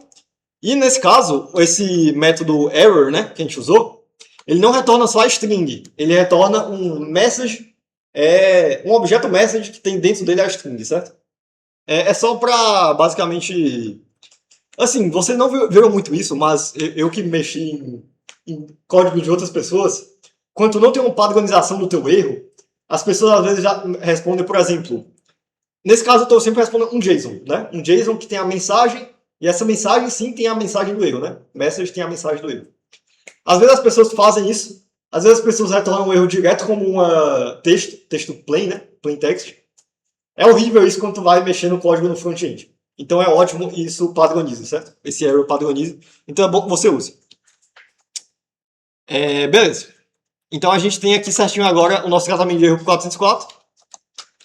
E nesse caso, esse método error, né, que a gente usou, ele não retorna só a string, ele retorna um message, um objeto message que tem dentro dele a string, certo? É só para, basicamente... Assim, você não viram muito isso, mas eu que mexi em código de outras pessoas, quando não tem uma padronização do teu erro, as pessoas às vezes já respondem, por exemplo... Nesse caso, eu estou sempre respondendo um JSON, né? Um JSON que tem a mensagem, e essa mensagem sim tem a mensagem do erro, né? Message tem a mensagem do erro. Às vezes as pessoas fazem isso, às vezes as pessoas retornam um erro direto como uma texto plain, né? Plain text. É horrível isso quando tu vai mexer no código no front-end. Então é ótimo e isso padroniza, certo? Esse error padroniza. Então é bom que você use. Beleza. Então a gente tem aqui certinho agora o nosso tratamento de erro 404.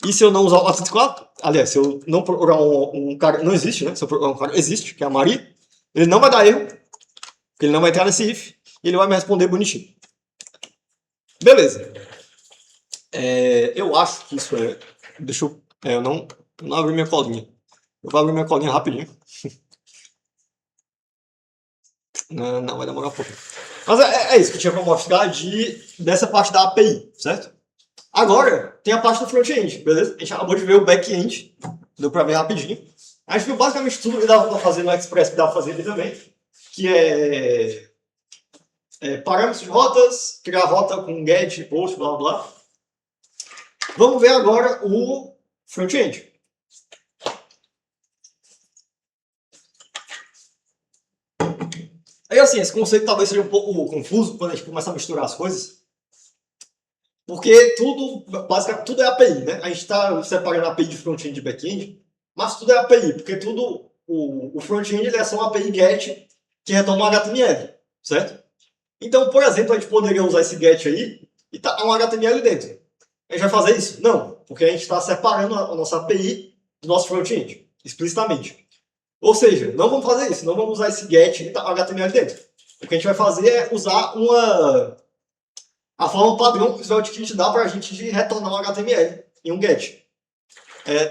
E se eu não usar o 404, aliás, se eu não procurar um cara, não existe, né? Se eu procurar um cara, existe, que é a Maria, ele não vai dar erro, porque ele não vai entrar nesse if, e ele vai me responder bonitinho. Beleza. Eu acho que isso é... Deixa eu... eu não abri minha colinha. Eu vou abrir minha colinha rapidinho. Não, vai demorar um pouco. Mas é isso que eu tinha para mostrar dessa parte da API, certo? Agora, tem a parte do front-end, beleza? A gente acabou de ver o back-end, deu pra ver rapidinho. A gente viu basicamente tudo que dava pra fazer no Express, que dava pra fazer ali também, que parâmetros de rotas, criar rota com get, post, blá blá blá. Vamos ver agora o front-end. É assim, esse conceito talvez seja um pouco confuso quando a gente começa a misturar as coisas. Porque tudo, basicamente, tudo é API, né? A gente está separando API de front-end e de back-end, mas tudo é API, porque tudo, o front-end ele é só uma API GET que retorna um HTML, certo? Então, por exemplo, a gente poderia usar esse GET aí e tá um HTML dentro. A gente vai fazer isso? Não, porque a gente está separando a nossa API do nosso front-end, explicitamente. Ou seja, não vamos fazer isso, não vamos usar esse GET e tá um HTML dentro. O que a gente vai fazer é usar a forma padrão que o SvelteKit dá para a gente de retornar um HTML em um GET.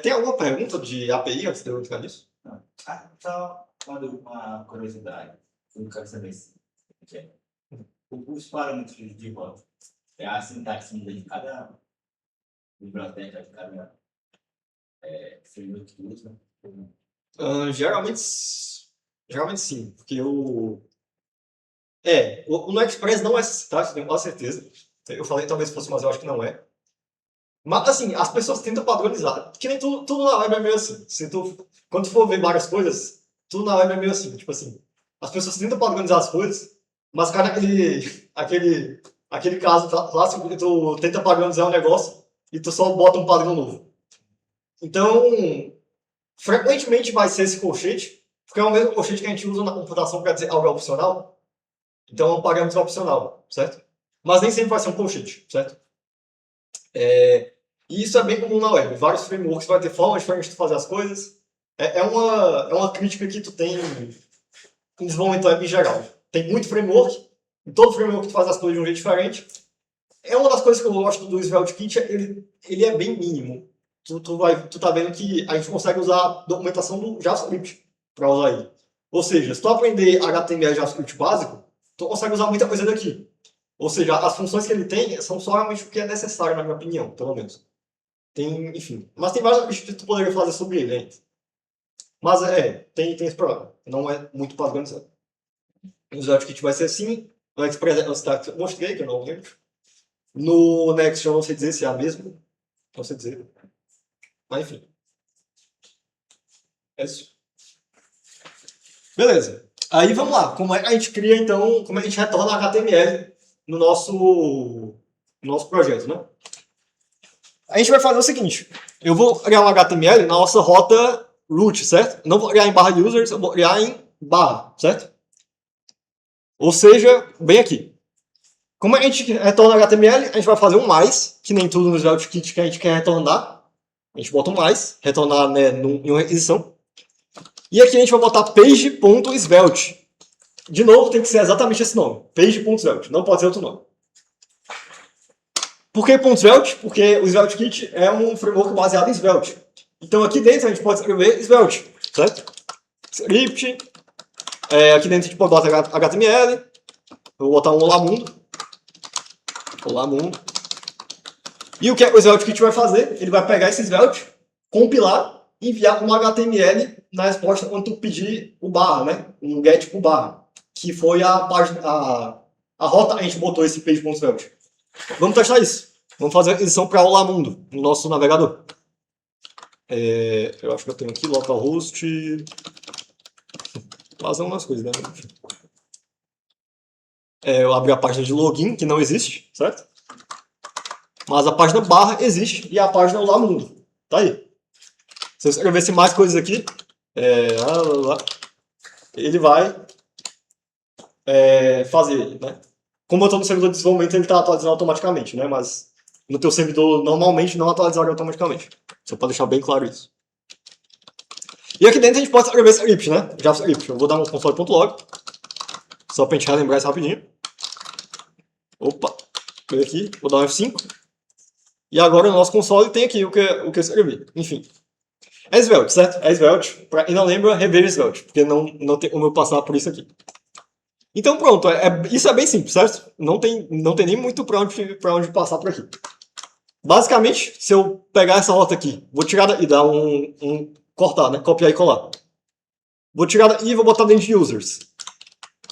Tem alguma pergunta de API antes de eu entrar nisso? Só uma curiosidade. Eu não quero saber se os parâmetros de volta. É a sintaxe de cada biblioteca, de cada framework que usa. Geralmente sim, porque o no Express não é sintaxe, tenho quase certeza. Eu falei talvez fosse, mas eu acho que não é. Mas assim, as pessoas tentam padronizar. Que nem tudo na web é meio assim. Quando tu for ver várias coisas, tudo na web é meio assim. Tipo assim, as pessoas tentam padronizar as coisas, mas cara, aquele caso clássico que tu tenta padronizar um negócio e tu só bota um padrão novo. Então, frequentemente vai ser esse colchete, porque é o mesmo colchete que a gente usa na computação para dizer algo é opcional. Então é um parâmetro opcional, certo? Mas nem sempre vai ser um colchete, certo? E isso é bem comum na web. Vários frameworks vão ter formas diferentes de fazer as coisas. É uma crítica que tu tem em desenvolvimento web em geral. Tem muito framework, e todo framework tu faz as coisas de um jeito diferente. É uma das coisas que eu gosto do SvelteKit, ele é bem mínimo. Tu tá vendo que a gente consegue usar a documentação do JavaScript para usar ele. Ou seja, se tu aprender HTML e JavaScript básico, tu consegue usar muita coisa daqui. Ou seja, as funções que ele tem são só realmente o que é necessário, na minha opinião, pelo menos. Enfim. Mas tem vários bichos que tu poderia fazer sobre ele ainda. Mas tem esse problema. Não é muito padronizado. O SvelteKit vai ser assim. No Express eu mostrei, que eu não lembro. No Next eu não sei dizer se é a mesma. Não sei dizer. Mas enfim. É isso. Beleza. Aí vamos lá. Como é que a gente cria, então, como é que a gente retorna HTML no nosso projeto, né? A gente vai fazer o seguinte. Eu vou criar um HTML na nossa rota root, certo? Não vou criar em /users, eu vou criar em barra, certo? Ou seja, bem aqui. Como a gente retorna HTML, a gente vai fazer um mais, que nem tudo no SvelteKit que a gente quer retornar. A gente bota um mais, retornar, né, em uma requisição. E aqui a gente vai botar page.svelte. De novo, tem que ser exatamente esse nome. Page.svelte. Não pode ser outro nome. Por que .svelte? Porque o SvelteKit é um framework baseado em Svelte. Então aqui dentro a gente pode escrever Svelte, certo? Script. Aqui dentro a gente pode botar HTML. Eu vou botar um Olá Mundo. Olá Mundo. E o que o SvelteKit vai fazer? Ele vai pegar esse Svelte, compilar e enviar um HTML na resposta quando tu pedir o barra, né? Um get pro barra. Que foi a página, a rota, a gente botou esse page.svelte. Vamos testar isso. Vamos fazer a edição para Olá Mundo, no nosso navegador. Eu acho que eu tenho aqui localhost. Fazer umas coisas, né? Eu abri a página de login, que não existe, certo? Mas a página barra existe e a página Olá Mundo. Tá aí. Se eu escrevesse mais coisas aqui, ele vai fazer, né? Como eu estou no servidor de desenvolvimento, ele está atualizando automaticamente, né? Mas no teu servidor, normalmente, não atualizaria automaticamente. Você pode deixar bem claro isso. E aqui dentro a gente pode escrever script, né? JavaScript. Eu vou dar um console.log. Só para a gente relembrar isso rapidinho. Opa. Vem aqui. Vou dar um F5. E agora no nosso console tem aqui o que eu escrevi. Enfim. É Svelte, certo? É Svelte. Para quem não lembra, reveja Svelte. Porque não tem como eu passar por isso aqui. Então pronto, isso é bem simples, certo? Não tem nem muito para onde passar por aqui. Basicamente, se eu pegar essa rota aqui, vou tirar e dar cortar, né? Copiar e colar. Vou tirar daqui e vou botar dentro de users.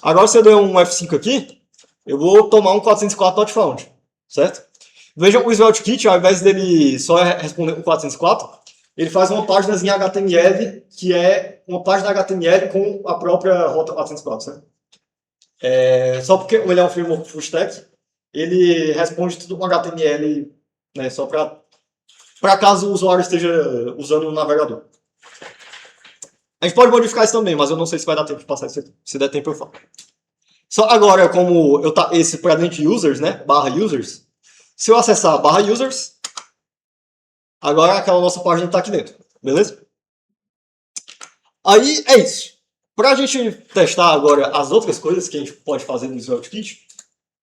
Agora se eu der um F5 aqui, eu vou tomar um 404 not found, certo? Vejam o SvelteKit, ao invés dele só responder um 404, ele faz uma página em HTML, que é uma página HTML com a própria rota 404, certo? Só porque ele é um framework full stack, ele responde tudo com HTML, né, só para caso o usuário esteja usando o navegador. A gente pode modificar isso também, mas eu não sei se vai dar tempo de passar isso aqui. Se der tempo eu falo. Só agora, como esse para dentro de users, né, /users, se eu acessar /users, agora aquela nossa página está aqui dentro, beleza? Aí é isso. Para a gente testar agora as outras coisas que a gente pode fazer no SvelteKit,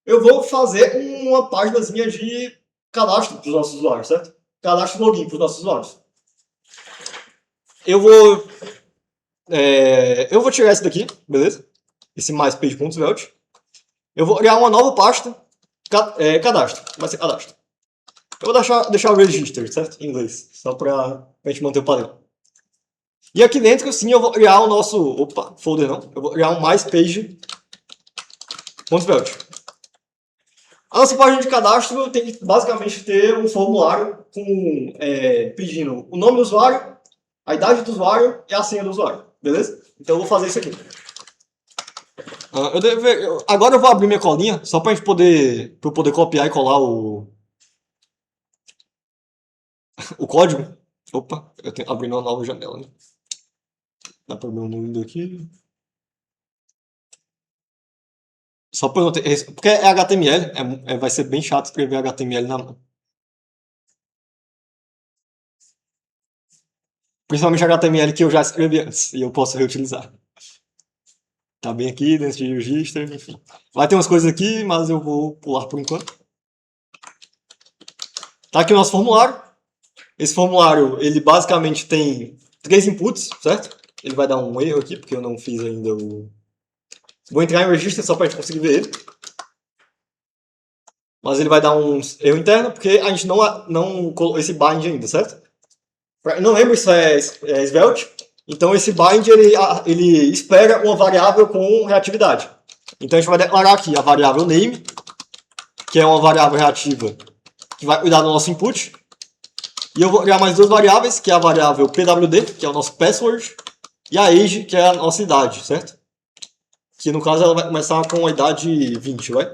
eu vou fazer uma páginazinha de cadastro para os nossos usuários, certo? Cadastro e login para os nossos usuários. Eu vou tirar esse daqui, beleza? Esse mypage.svelte. Eu vou criar uma nova pasta, cadastro. Vai ser cadastro. Eu vou deixar o register, certo? Em inglês, só para a gente manter o padrão. E aqui dentro, sim, eu vou criar o nosso... Opa, folder não. Eu vou criar um mypage.svelte. A nossa página de cadastro tem que basicamente ter um formulário pedindo o nome do usuário, a idade do usuário e a senha do usuário, beleza? Então eu vou fazer isso aqui. Agora eu vou abrir minha colinha, só para eu poder copiar e colar o código. Opa, eu tenho abrindo uma nova janela, né? Dá para abrir um window aqui. Só para eu não ter... Porque é HTML, vai ser bem chato escrever HTML na mão. Principalmente HTML que eu já escrevi antes e eu posso reutilizar. Tá bem aqui dentro de register, enfim. Vai ter umas coisas aqui, mas eu vou pular por enquanto. Tá aqui o nosso formulário. Esse formulário, ele basicamente tem 3 inputs, certo? Ele vai dar um erro aqui, porque eu não fiz ainda o... Vou entrar em register só para a gente conseguir ver ele. Mas ele vai dar um erro interno, porque a gente não colocou esse bind ainda, certo? Não lembro se é Svelte. Então esse bind ele espera uma variável com reatividade. Então a gente vai declarar aqui a variável name, que é uma variável reativa que vai cuidar do nosso input. E eu vou criar mais 2 variáveis, que é a variável pwd, que é o nosso password, e a age, que é a nossa idade, certo? Que no caso ela vai começar com a idade 20, vai?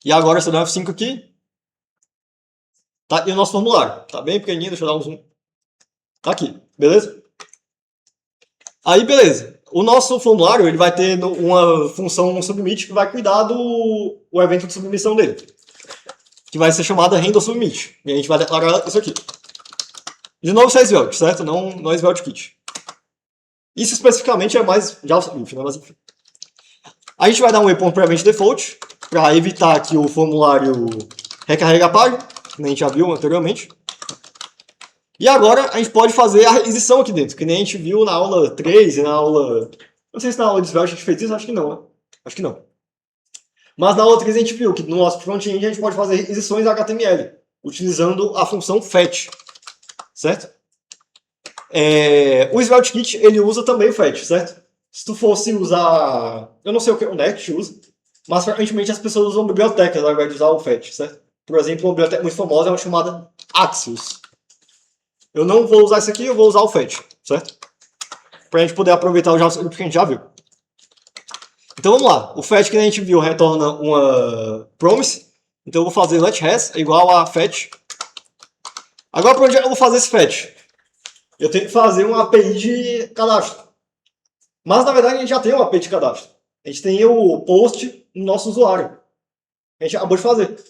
E agora se eu der um F5 aqui, tá aqui o nosso formulário. Tá bem pequenininho, deixa eu dar um zoom. Tá aqui, beleza? Aí, beleza. O nosso formulário ele vai ter uma função submit que vai cuidar do evento de submissão dele. Que vai ser chamada handle submit. E a gente vai declarar isso aqui. De novo, isso é Svelte, certo? Não é SvelteKit. Isso especificamente é mais JavaScript, né? Mas enfim. A gente vai dar um waypoint default para evitar que o formulário recarregue a página, que nem a gente já viu anteriormente. E agora a gente pode fazer a requisição aqui dentro, que nem a gente viu na aula 3 e na aula... Não sei se na aula de Svelte a gente fez isso, acho que não, né? Acho que não. Mas na aula 3 a gente viu que no nosso front-end a gente pode fazer requisições HTML, utilizando a função fetch, certo? O SvelteKit ele usa também o fetch, certo? Se tu fosse usar... Eu não sei o que o Next usa, mas frequentemente as pessoas usam bibliotecas ao invés de usar o fetch, certo? Por exemplo, uma biblioteca muito famosa é uma chamada Axios. Eu não vou usar isso aqui, eu vou usar o fetch, certo? Para a gente poder aproveitar o JavaScript que a gente já viu. Então vamos lá. O fetch que a gente viu retorna uma promise. Então eu vou fazer letHas igual a fetch. Agora para onde eu vou fazer esse fetch? Eu tenho que fazer uma API de cadastro. Mas na verdade a gente já tem uma API de cadastro. A gente tem o post no nosso usuário. A gente acabou de fazer.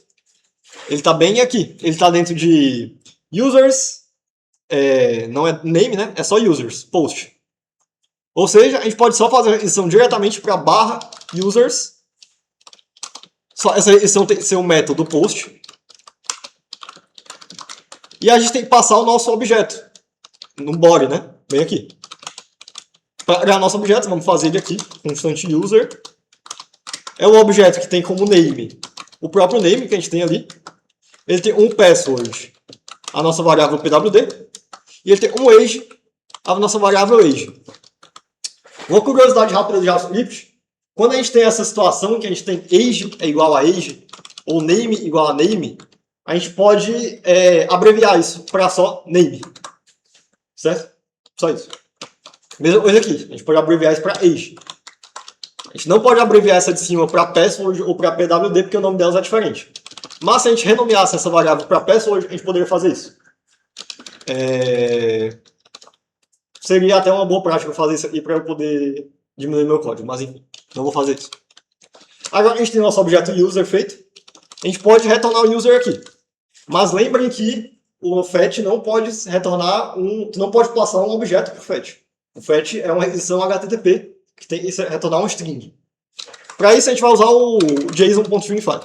Ele está bem aqui. Ele está dentro de users... não é name, né? É só users, post. Ou seja, a gente pode só fazer a requisição diretamente para /users. Só essa requisição tem que ser um método post. E a gente tem que passar o nosso objeto no body, né? Bem aqui. Para criar nosso objeto, vamos fazer ele aqui, constante user. É o objeto que tem como name o próprio name que a gente tem ali. Ele tem um password, a nossa variável pwd. E ele tem um age, a nossa variável age. Uma curiosidade rápida do JavaScript. Quando a gente tem essa situação que a gente tem age é igual a age, ou name igual a name, a gente pode abreviar isso para só name. Certo? Só isso. Mesma coisa aqui. A gente pode abreviar isso para age. A gente não pode abreviar essa de cima para password ou para pwd, porque o nome delas é diferente. Mas se a gente renomeasse essa variável para password, a gente poderia fazer isso. Seria até uma boa prática fazer isso aqui para eu poder diminuir meu código, mas enfim, não vou fazer isso. Agora a gente tem nosso objeto user feito. A gente pode retornar o user aqui. Mas lembrem que o fetch não pode retornar não pode passar um objeto para o fetch. O fetch é uma requisição HTTP que tem que retornar um string. Para isso a gente vai usar o JSON.stringify,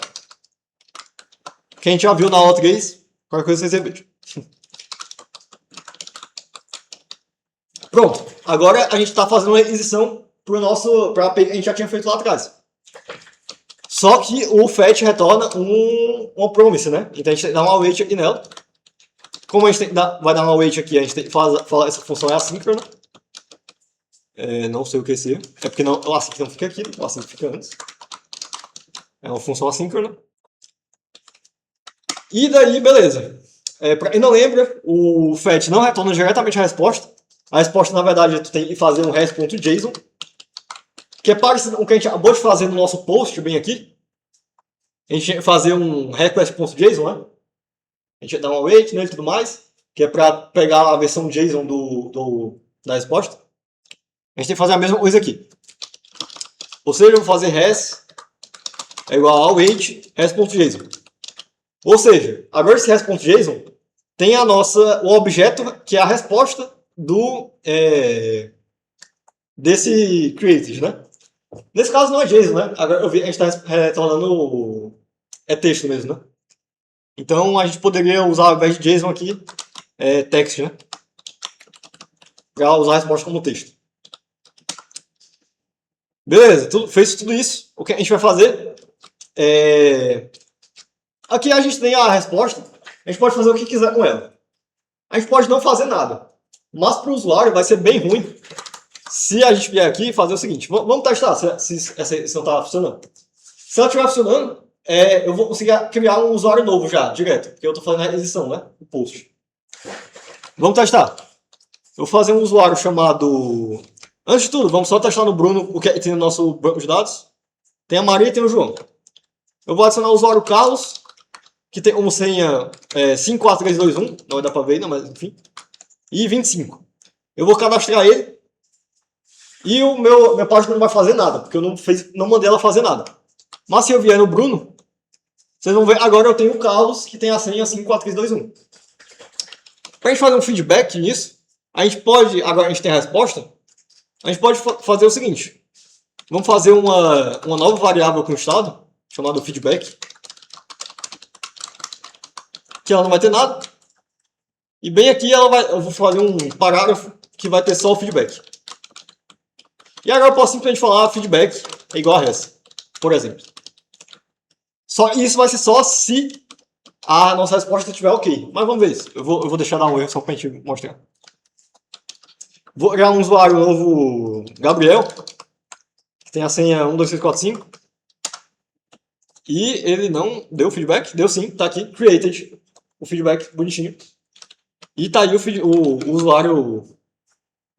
que a gente já viu na aula 3, qualquer coisa vocês repetem. Pronto, agora a gente está fazendo uma requisição para a API que a gente já tinha feito lá atrás. Só que o fetch retorna uma promise, né? Então a gente tem que dar um await aqui nela. Como a gente vai dar um await aqui, a gente tem que falar essa função é assíncrona. Não sei o que é esse. É porque o async não fica aqui, o async fica antes. É uma função assíncrona. E daí, beleza. Pra quem não lembra, o fetch não retorna diretamente a resposta. A resposta, na verdade, tu tem que fazer um res.json, que é parecido com o que a gente acabou de fazer no nosso post, bem aqui. A gente ia fazer um request.json, né? A gente ia dar um await nele e tudo mais, que é para pegar a versão JSON da resposta. A gente tem que fazer a mesma coisa aqui. Ou seja, eu vou fazer res é igual a await res.json. Ou seja, agora esse res.json tem o objeto que é a resposta desse created, né? Nesse caso não é JSON, né? Agora a gente está retornando texto mesmo, né? Então a gente poderia usar ao invés de JSON aqui text, né? Para usar a resposta como texto. Beleza, fez tudo isso. O que a gente vai fazer aqui a gente tem a resposta. A gente pode fazer o que quiser com ela. A gente pode não fazer nada. Mas para o usuário vai ser bem ruim se a gente vier aqui e fazer o seguinte. Vamos testar se essa não está funcionando. Se ela estiver funcionando, eu vou conseguir criar um usuário novo já, direto. Porque eu estou fazendo a requisição, né? O post. Vamos testar. Eu vou fazer um usuário chamado... Antes de tudo, vamos só testar no Bruno o que tem no nosso banco de dados. Tem a Maria e tem o João. Eu vou adicionar o usuário Carlos, que tem como senha 54321. Não vai dar para ver ainda, mas enfim. E 25. Eu vou cadastrar ele. E minha página não vai fazer nada, porque eu não mandei ela fazer nada. Mas se eu vier no Bruno, vocês vão ver, agora eu tenho o Carlos, que tem a senha 54321. Para a gente fazer um feedback nisso, a gente pode, agora a gente tem a resposta, a gente pode fazer o seguinte. Vamos fazer uma nova variável com estado, chamada feedback, que ela não vai ter nada. E bem aqui eu vou fazer um parágrafo que vai ter só o feedback. E agora eu posso simplesmente falar feedback é igual a res, por exemplo. Isso vai ser só se a nossa resposta estiver ok. Mas vamos ver isso. Eu vou deixar dar um erro só para a gente mostrar. Vou criar um usuário novo, Gabriel, que tem a senha 12345. E ele não deu feedback? Deu sim, tá aqui, created, o feedback bonitinho. E tá aí o usuário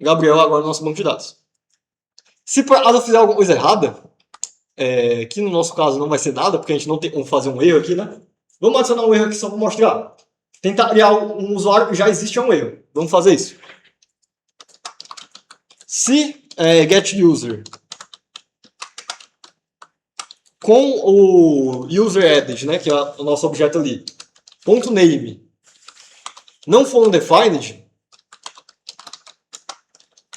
Gabriel agora no nosso banco de dados. Se por acaso eu fizer alguma coisa errada, que no nosso caso não vai ser nada, porque a gente não tem como fazer um erro aqui, né? Vamos adicionar um erro aqui só para mostrar. Tentar criar um usuário que já existe é um erro. Vamos fazer isso. Se getUser com o userAdded, né, que é o nosso objeto ali, .name, não for undefined,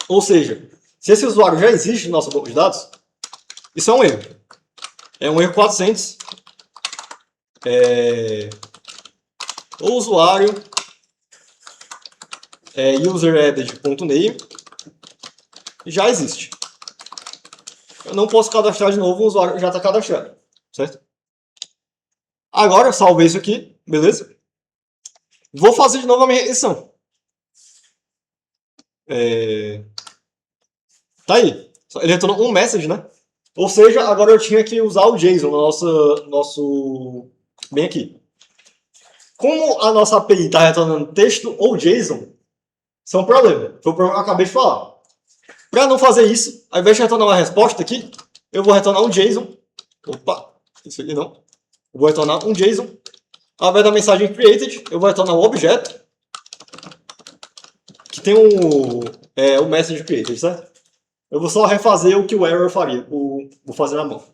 ou seja, se esse usuário já existe no nosso banco de dados, isso é um erro. É um erro 400. O usuário userAdded.name já existe. Eu não posso cadastrar de novo, o usuário já está cadastrado, certo? Agora eu salvei isso aqui, beleza? Vou fazer de novo a minha requisição. Tá aí. Ele retornou um message, né? Ou seja, agora eu tinha que usar o JSON no nosso... Bem aqui. Como a nossa API está retornando texto ou JSON, isso é um problema. Foi o problema que eu acabei de falar. Para não fazer isso, ao invés de retornar uma resposta aqui, eu vou retornar um JSON. Opa, isso aqui não. Eu vou retornar um JSON. Ao invés da mensagem created, eu vou retornar um objeto que tem o message created, certo? Eu vou só refazer o que o error faria, vou fazer na mão.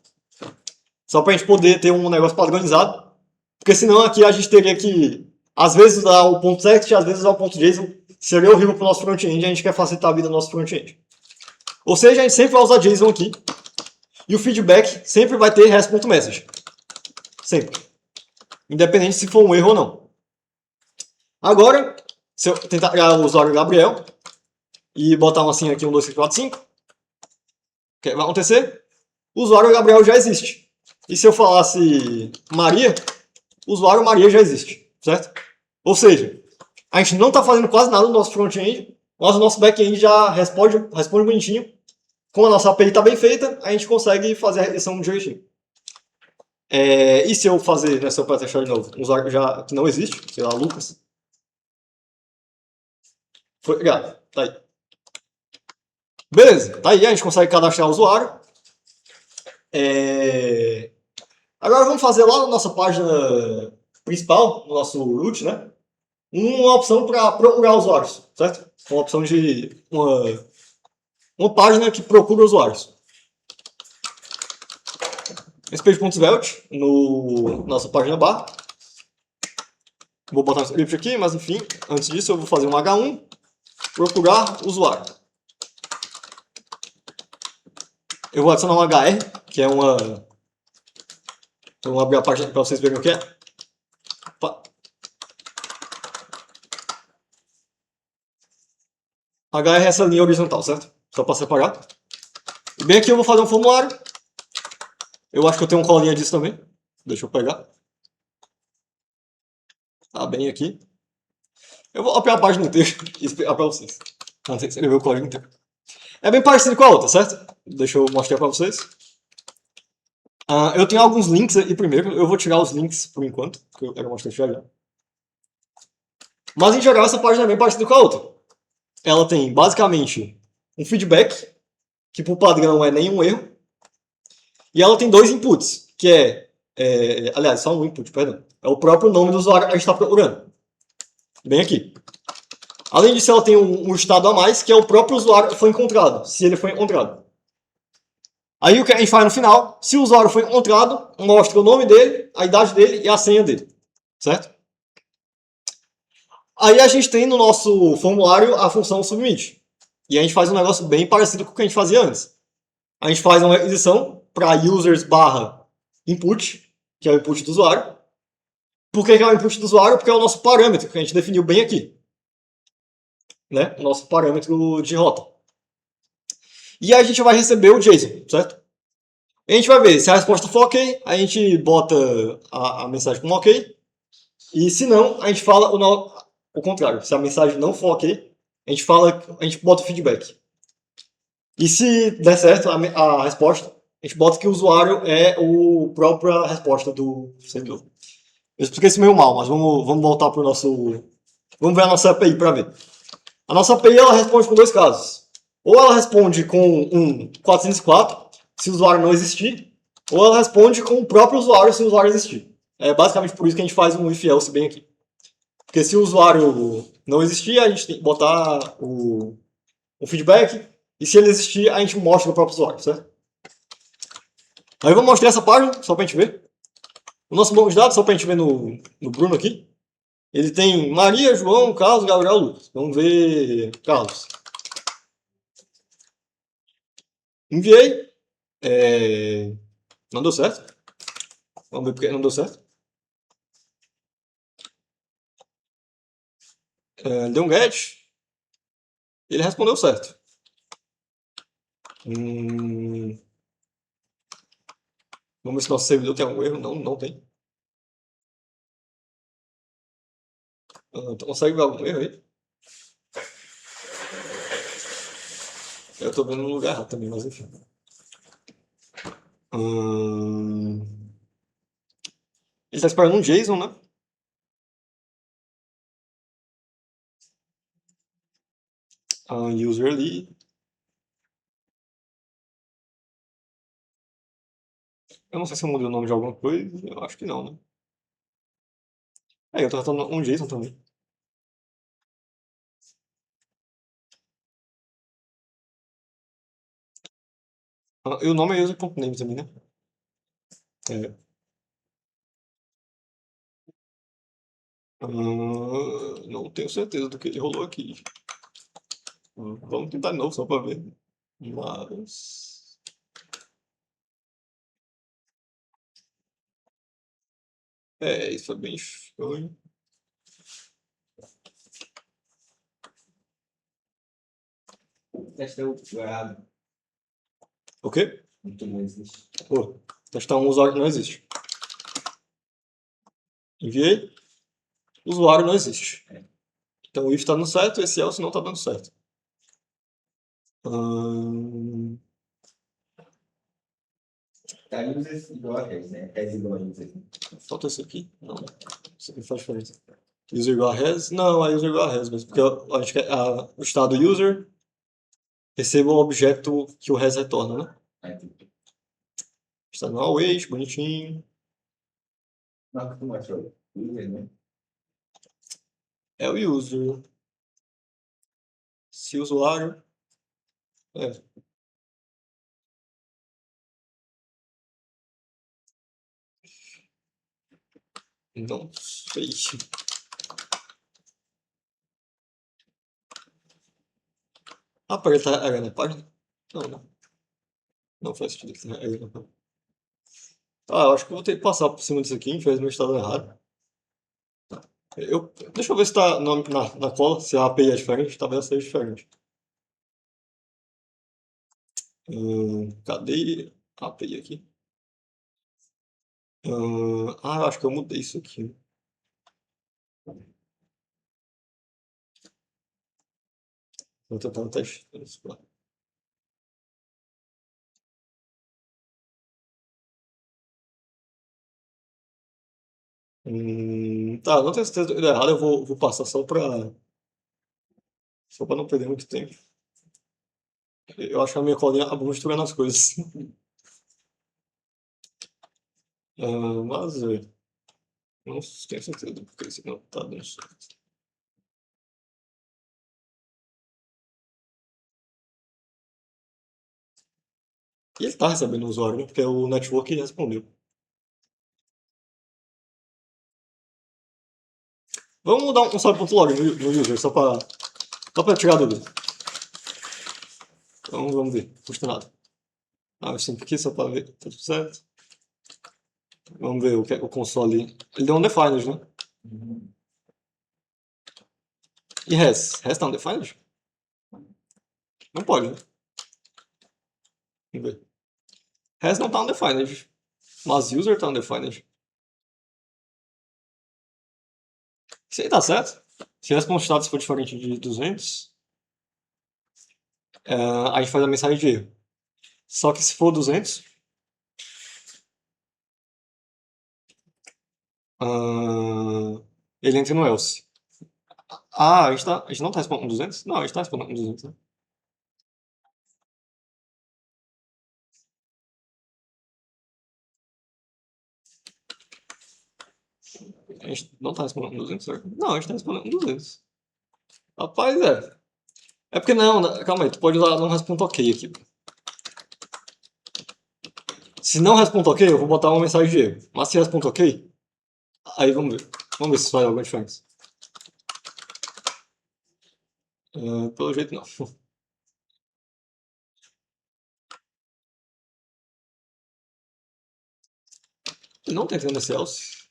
Só para a gente poder ter um negócio padronizado, porque senão aqui a gente teria que, às vezes, usar o ponto .text, às vezes usar o ponto .json, seria horrível para o nosso front-end, a gente quer facilitar a vida do nosso front-end. Ou seja, a gente sempre vai usar JSON aqui, e o feedback sempre vai ter res.message. Sempre. Independente se for um erro ou não. Agora, se eu tentar criar o usuário Gabriel, e botar uma senha aqui, 1, 2, 3, 4, 5, o que vai acontecer? O usuário Gabriel já existe. E se eu falasse Maria, o usuário Maria já existe, certo? Ou seja, a gente não está fazendo quase nada no nosso front-end, mas o nosso back-end já responde bonitinho. Como a nossa API está bem feita, a gente consegue fazer a regressão direitinho. E se eu fazer, se eu testar de novo, um usuário que não existe, sei lá, Lucas. Foi criado, tá aí. Beleza, tá aí, a gente consegue cadastrar o usuário. Agora vamos fazer lá na nossa página principal, no nosso root, né? Uma opção para procurar usuários, certo? Uma opção de uma página que procura usuários. Esse page.svelte no nossa página bar. Vou botar um script aqui, mas enfim, antes disso eu vou fazer um H1, procurar usuário. Eu vou adicionar um HR, que é uma... Vamos abrir a página para vocês verem o que é. Opa. HR é essa linha horizontal, certo? Só para separar. E bem aqui eu vou fazer um formulário. Eu acho que eu tenho uma colinha disso também. Deixa eu pegar. Tá bem aqui. Eu vou abrir a página inteira e explicar para vocês. Não tem que escrever o código inteiro. É bem parecido com a outra, certo? Deixa eu mostrar para vocês. Eu tenho alguns links aqui primeiro. Eu vou tirar os links por enquanto, porque eu quero mostrar já. Mas em geral essa página é bem parecida com a outra. Ela tem basicamente um feedback, que por padrão é nenhum erro. E ela tem dois inputs, que aliás, só um input, perdão. É o próprio nome do usuário que a gente está procurando. Bem aqui. Além disso, ela tem um estado a mais, que é o próprio usuário que foi encontrado, se ele foi encontrado. Aí o que a gente faz no final, se o usuário foi encontrado, mostra o nome dele, a idade dele e a senha dele. Certo? Aí a gente tem no nosso formulário a função submit. E a gente faz um negócio bem parecido com o que a gente fazia antes. A gente faz uma requisição para users barra input, que é o input do usuário. Por que é o input do usuário? Porque é o nosso parâmetro, que a gente definiu bem aqui. Né? O nosso parâmetro de rota. E aí a gente vai receber o JSON, certo? E a gente vai ver se a resposta for ok, a gente bota a mensagem como ok. E se não, a gente fala o contrário. Se a mensagem não for ok, a gente bota o feedback. E se der certo a resposta, a gente bota que o usuário é a própria resposta do servidor. Eu expliquei isso meio mal, mas vamos voltar para o nosso... Vamos ver a nossa API para ver. A nossa API ela responde com dois casos. Ou ela responde com um 404, se o usuário não existir, ou ela responde com o próprio usuário, se o usuário existir. É basicamente por isso que a gente faz um if else bem aqui. Porque se o usuário não existir, a gente tem que botar o feedback, e se ele existir, a gente mostra o próprio usuário, certo? Aí eu vou mostrar essa página, só pra gente ver. O nosso banco de dados, só pra gente ver no Bruno aqui. Ele tem Maria, João, Carlos, Gabriel, Lucas. Vamos ver Carlos. Enviei. Não deu certo. Vamos ver porque não deu certo. Deu um get. Ele respondeu certo. Vamos ver se nosso servidor tem algum erro. Não, não tem. Consegue ver algum erro aí? Eu tô vendo no lugar errado também, mas enfim. Ele tá esperando um JSON, né? User ali. Eu não sei se eu mudei o nome de alguma coisa, eu acho que não, né? É, eu tô tratando um JSON também. E o nome é user.name também, né? É. Não tenho certeza do que ele rolou aqui. Vamos tentar de novo só pra ver. Mas. Isso foi bem estranho. Teste o errado. O quê? Muito não existe. Pô, testar um usuário que não existe. Enviei. Usuário não existe. Então o if tá dando certo, esse else não tá dando certo. Ahn, Tá users igual a res, né? Res igual a users. Falta esse aqui? Não. Isso aqui faz diferença. User igual a res? Não, é user igual a res mesmo. Porque a gente quer o estado user receba o objeto que o res retorna, né? Aí tu Está no await, bonitinho. não acostuma achar user, né? É o user. Se usuário. É. Não sei. Para ele tá errando a página? Não, não. Não faz sentido que tenha erro na página. Eu acho que eu vou ter que passar por cima disso aqui, infelizmente está dando errado. Deixa eu ver se está na cola, se a API é diferente, talvez seja diferente. Cadê a API aqui? Eu acho que eu mudei isso aqui. Vou tentar um teste. Tá, não tenho certeza do errado, eu vou passar só pra não perder muito tempo. Eu acho que a minha colinha acabou misturando as coisas. Mas não tenho certeza, porque isso não tá dando certo. E ele tá recebendo o usuário, né? Porque o network respondeu. Vamos mudar um salve.log no user, só pra tirar a dúvida. Então vamos ver, não custa nada. Eu sempre aqui só para ver, tá tudo certo. Vamos ver o que é o console. Ele deu um undefined, né? E res? Res tá undefined? Não pode, né? Vamos ver. Res não tá undefined, mas user tá undefined. Isso aí tá certo. Se response status for diferente de 200, a gente faz a mensagem de erro. Só que se for 200, ele entra no else. A gente não tá respondendo 200? Não, a gente tá respondendo 200, né? A gente não tá respondendo 200, certo? Não, a gente tá respondendo 200. Rapaz, É porque não, calma aí, tu pode usar não responde ok aqui. Se não responde ok, eu vou botar uma mensagem de erro. Mas se responde ok, aí vamos ver. Vamos ver se faz alguma diferença. Pelo jeito não. Não tá entrando esse else.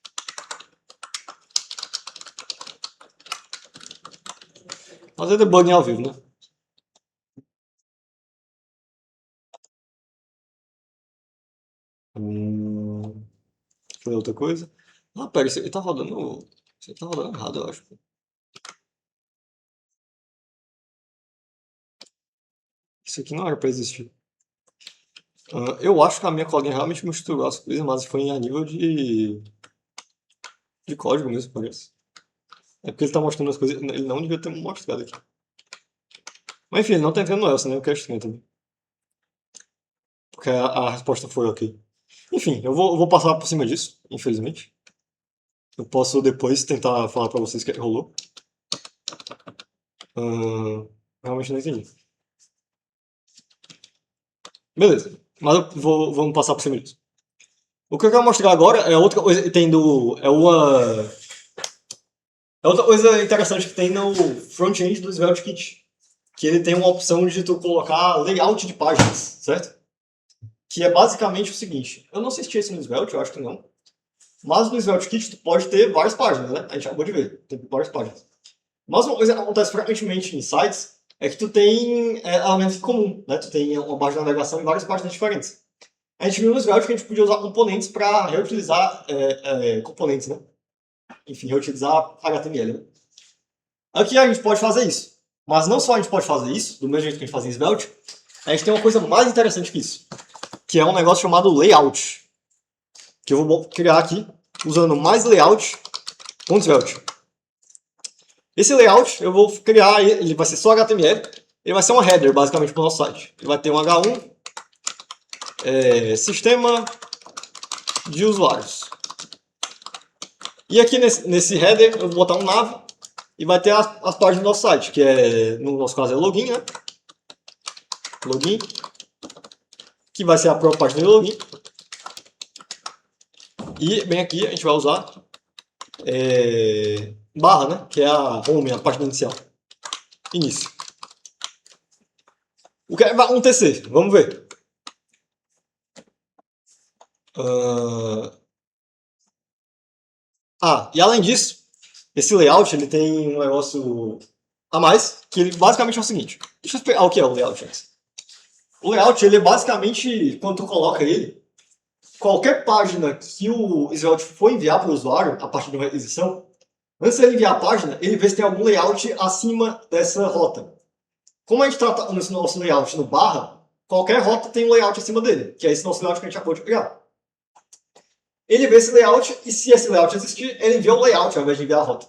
Mas é debugging ao vivo, né? Deixa eu ver outra coisa. Pera, isso aqui tá rodando. Isso aqui tá rodando errado, eu acho. Isso aqui não era pra existir. Eu acho que a minha colinha realmente misturou as coisas, mas foi a nível de código mesmo, parece. É porque ele tá mostrando as coisas. Ele não devia ter mostrado aqui. Mas enfim, ele não tá entrando no else, né? O que é estranho também. Porque a resposta foi ok. Enfim, eu vou passar por cima disso, infelizmente. Eu posso depois tentar falar pra vocês o que rolou. Realmente não entendi. Beleza, mas vamos passar por cima disso. O que eu quero mostrar agora é outra coisa que tem é outra coisa interessante que tem no front-end do SvelteKit. Que ele tem uma opção de tu colocar layout de páginas, certo? Que é basicamente o seguinte. Eu não sei se tinha isso no Svelte, eu acho que não. Mas no SvelteKit tu pode ter várias páginas, né? A gente acabou de ver, tem várias páginas. Mas uma coisa que acontece frequentemente em sites é que tu tem elementos em comum, né? Tu tem uma página de navegação e várias páginas diferentes. A gente viu no Svelte que a gente podia usar componentes para reutilizar componentes, né? Enfim, reutilizar HTML, né? Aqui a gente pode fazer isso. Mas não só a gente pode fazer isso, do mesmo jeito que a gente faz em Svelte, a gente tem uma coisa mais interessante que isso, que é um negócio chamado layout, que eu vou criar aqui usando mais layout.svelte. Esse layout eu vou criar, ele vai ser só HTML, ele vai ser uma header basicamente para o nosso site. Ele vai ter um H1, sistema de usuários. E aqui nesse header eu vou botar um nav e vai ter as páginas do nosso site, que no nosso caso é login, né? Login, que vai ser a própria página de login. E bem aqui a gente vai usar barra, né? Que é a home, a página inicial. Início. O que vai acontecer? Vamos ver. E além disso, esse layout ele tem um negócio a mais, que ele basicamente é o seguinte. Deixa eu explicar o que é o layout antes. O layout, ele é basicamente, quando tu coloca ele, qualquer página que o Svelte for enviar para o usuário, a partir de uma requisição, antes de ele enviar a página, ele vê se tem algum layout acima dessa rota. Como a gente trata esse nosso layout no barra, qualquer rota tem um layout acima dele, que é esse nosso layout que a gente acabou de criar. Ele vê esse layout e se esse layout existir, ele envia o layout ao invés de enviar a rota.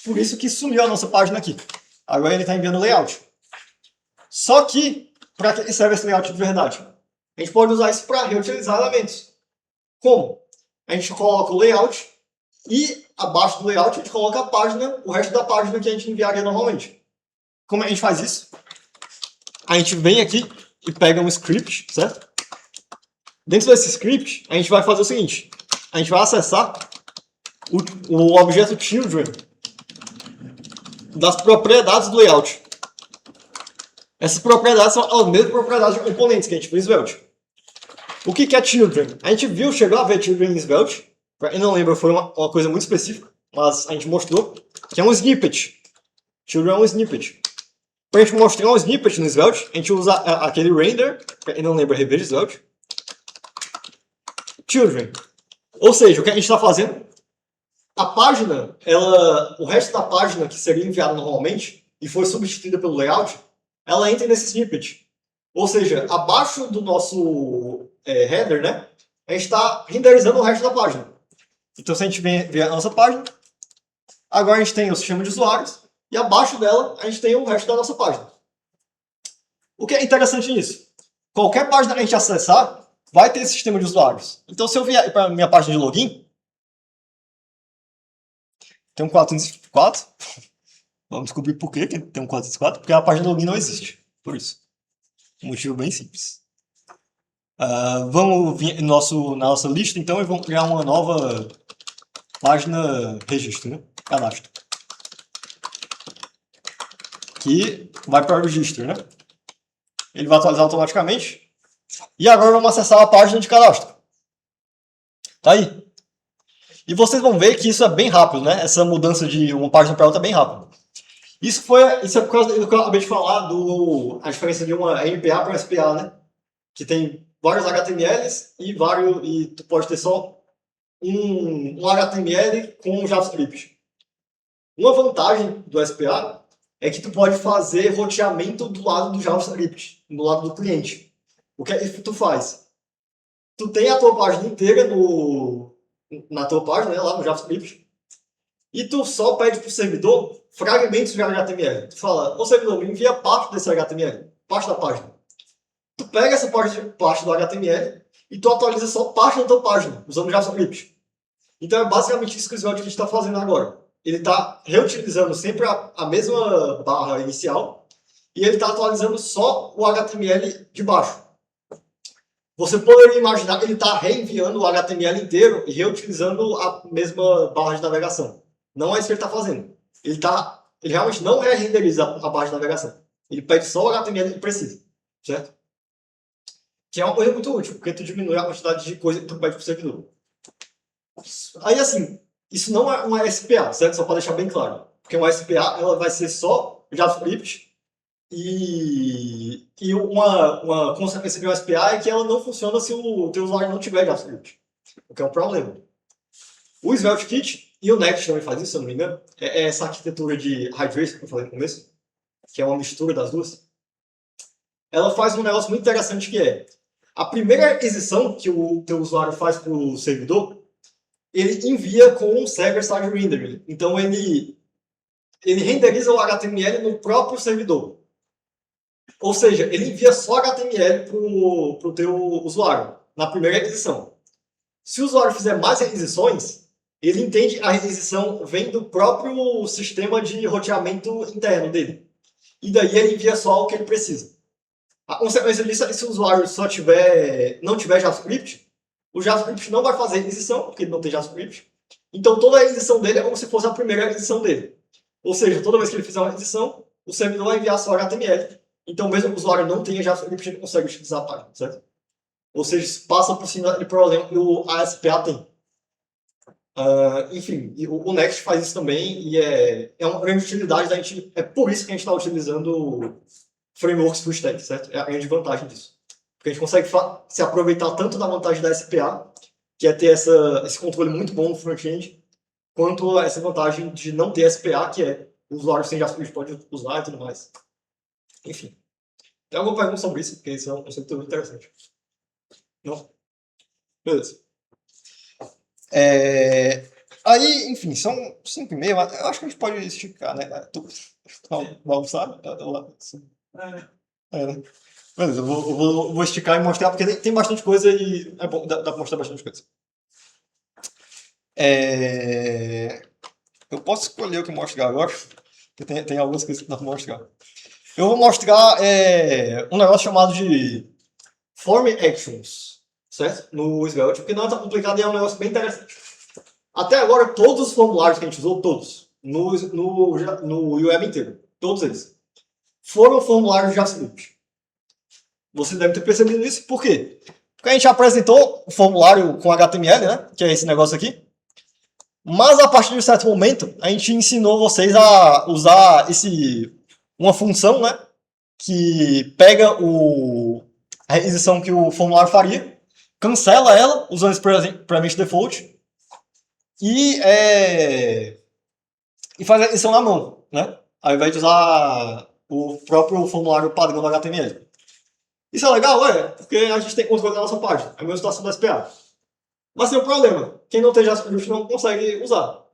Por isso que sumiu a nossa página aqui. Agora ele está enviando o layout. Só que, para que serve esse layout de verdade? A gente pode usar isso para reutilizar elementos. Como? A gente coloca o layout e abaixo do layout a gente coloca a página, o resto da página que a gente enviaria normalmente. Como a gente faz isso? A gente vem aqui e pega um script, certo? Dentro desse script, a gente vai fazer o seguinte. A gente vai acessar o objeto children das propriedades do layout. Essas propriedades são as mesmas propriedades de componentes que a gente viu em Svelte. O que é children? A gente chegou a ver children em Svelte. Pra quem não lembra, foi uma coisa muito específica, mas a gente mostrou que é um snippet. Children é um snippet. Para a gente mostrar um snippet no Svelte, a gente usa aquele render, pra quem não lembra, reveja Svelte. Children. Ou seja, o que a gente está fazendo? A página, o resto da página que seria enviada normalmente e foi substituída pelo layout, ela entra nesse snippet. Ou seja, abaixo do nosso header, né, a gente está renderizando o resto da página. Então, se a gente ver a nossa página, agora a gente tem o sistema de usuários e abaixo dela a gente tem o resto da nossa página. O que é interessante nisso? Qualquer página que a gente acessar, vai ter esse sistema de usuários. Então, se eu vier para a minha página de login, tem um 404. Vamos descobrir por que tem um 404. Porque a página de login não existe. Por isso. Um motivo bem simples. Vamos vir na nossa lista, então, e vamos criar uma nova página registro, né? Cadastro. Que vai para o registro, né? Ele vai atualizar automaticamente. E agora vamos acessar a página de cadastro. Tá aí. E vocês vão ver que isso é bem rápido, né? Essa mudança de uma página para outra é bem rápido. Isso é por causa do que eu acabei de falar, a diferença de uma MPA para SPA, né? Que tem vários HTMLs e tu pode ter só um HTML com um JavaScript. Uma vantagem do SPA é que tu pode fazer roteamento do lado do JavaScript, do lado do cliente. O que é que tu faz? Tu tem a tua página inteira na tua página, né, lá no JavaScript, e tu só pede para o servidor fragmentos de HTML. Tu fala, ô servidor, me envia parte desse HTML, parte da página. Tu pega essa parte do HTML e tu atualiza só parte da tua página, usando JavaScript. Então é basicamente isso que o Svelte está fazendo agora. Ele está reutilizando sempre a mesma barra inicial e ele está atualizando só o HTML de baixo. Você poderia imaginar que ele está reenviando o HTML inteiro e reutilizando a mesma barra de navegação. Não é isso que ele está fazendo. Ele realmente não renderiza a barra de navegação. Ele pede só o HTML que precisa, certo? Que é uma coisa muito útil, porque tu diminui a quantidade de coisa que tu pede para o servidor. Aí, assim, isso não é uma SPA, certo? Só para deixar bem claro. Porque uma SPA, ela vai ser só JavaScript e uma consequência de uma SPA é que ela não funciona se o teu usuário não tiver JavaScript. O que é um problema. O Svelte Kit e o Next também faz isso, se eu não me engano. É essa arquitetura de Hydrace que eu falei no começo, que é uma mistura das duas. Ela faz um negócio muito interessante que é a primeira aquisição que o teu usuário faz para o servidor, ele envia com um server-side rendering. Então ele renderiza o HTML no próprio servidor. Ou seja, ele envia só HTML para o teu usuário, na primeira aquisição. Se o usuário fizer mais requisições, ele entende a requisição vem do próprio sistema de roteamento interno dele. E daí ele envia só o que ele precisa. A consequência disso é que se o usuário não tiver JavaScript, o JavaScript não vai fazer requisição, porque ele não tem JavaScript. Então toda a requisição dele é como se fosse a primeira requisição dele. Ou seja, toda vez que ele fizer uma requisição, o servidor vai enviar só HTML. Então mesmo que o usuário não tenha JavaScript, ele consegue utilizar a página, certo? Ou seja, isso passa por cima do problema que o ASPA tem. Enfim, o Next faz isso também e é uma grande utilidade da gente. É por isso que a gente está utilizando frameworks full stack, certo? É a grande vantagem disso. Porque a gente consegue se aproveitar tanto da vantagem da SPA, que é ter esse controle muito bom no front-end, quanto essa vantagem de não ter SPA, que é o usuário sem JavaScript pode usar e tudo mais. Enfim. Tem alguma pergunta sobre isso? Porque isso é um conceito muito interessante. Não? Beleza. Aí, enfim, são 5h30, mas eu acho que a gente pode esticar, né? Tu vai almoçar? Né? Beleza, eu vou esticar e mostrar, porque tem bastante coisa e é bom, dá pra mostrar bastante coisa. Eu posso escolher o que mostrar agora, porque tem algumas coisas que dá pra mostrar. Eu vou mostrar um negócio chamado de Form Actions, certo? No Svelte, porque não é tão complicado e é um negócio bem interessante. Até agora, todos os formulários que a gente usou, todos, no web inteiro, todos eles, foram formulários de JavaScript. Você deve ter percebido isso, por quê? Porque a gente apresentou o formulário com HTML, né? Que é esse negócio aqui. Mas a partir de um certo momento, a gente ensinou vocês a usar uma função, né? Que pega a requisição que o formulário faria, cancela ela, usando esse premise default, e faz a requisição na mão, né? Ao invés de usar o próprio formulário padrão do HTML. Isso é legal, porque a gente tem controle da nossa página. É a mesma situação da SPA. Mas tem um problema. Quem não tem JavaScript não consegue usar.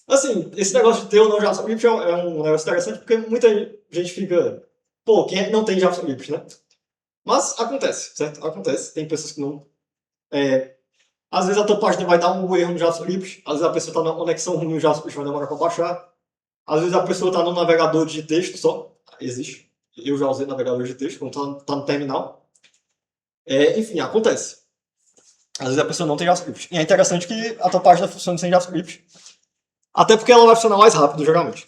Assim, esse negócio de ter ou não JavaScript é um negócio interessante porque muita gente fica... Pô, quem não tem JavaScript, né? Mas acontece, certo? Acontece. Tem pessoas que não... Às vezes a tua página vai dar um erro no JavaScript. Às vezes a pessoa está numa conexão ruim no JavaScript, vai demorar para baixar. Às vezes a pessoa está no navegador de texto só. Existe. Eu já usei navegador de texto, quando está no terminal. Enfim, acontece. Às vezes a pessoa não tem JavaScript. E é interessante que a tua página funcione sem JavaScript. Até porque ela vai funcionar mais rápido, geralmente.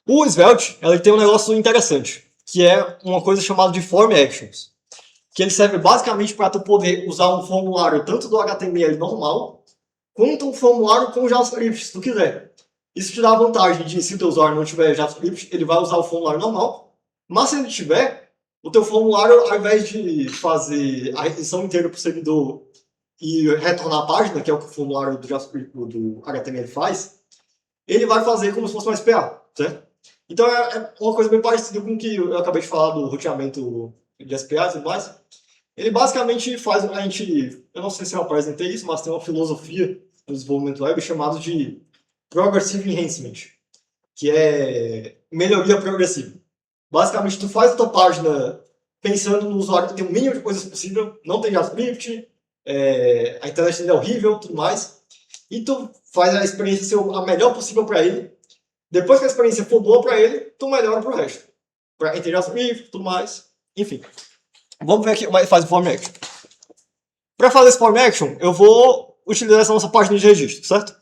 O Svelte, ele tem um negócio interessante, que é uma coisa chamada de Form Actions. Que ele serve basicamente para tu poder usar um formulário tanto do HTML normal, quanto um formulário com JavaScript, se tu quiser. Isso te dá a vantagem de, se o teu usuário não tiver JavaScript, ele vai usar o formulário normal. Mas se ele tiver, o teu formulário, ao invés de fazer a requisição inteira para o servidor e retornar a página, que é o que o formulário do JavaScript, do HTML faz, ele vai fazer como se fosse uma SPA, certo? Então é uma coisa bem parecida com o que eu acabei de falar do roteamento de SPA e tudo mais. Ele basicamente faz eu não sei se eu apresentei isso, mas tem uma filosofia do desenvolvimento web chamada de Progressive Enhancement, que é melhoria progressiva. Basicamente, tu faz a tua página pensando no usuário que tem o mínimo de coisas possível, não tem JavaScript, a internet dele é horrível, tudo mais, e tu faz a experiência ser a melhor possível para ele. Depois que a experiência for boa para ele, tu melhora pro resto. Para entender JavaScript, tudo mais, enfim. Vamos ver aqui como é que faz o Form Action. Para fazer esse Form Action, eu vou utilizar essa nossa página de registro, certo?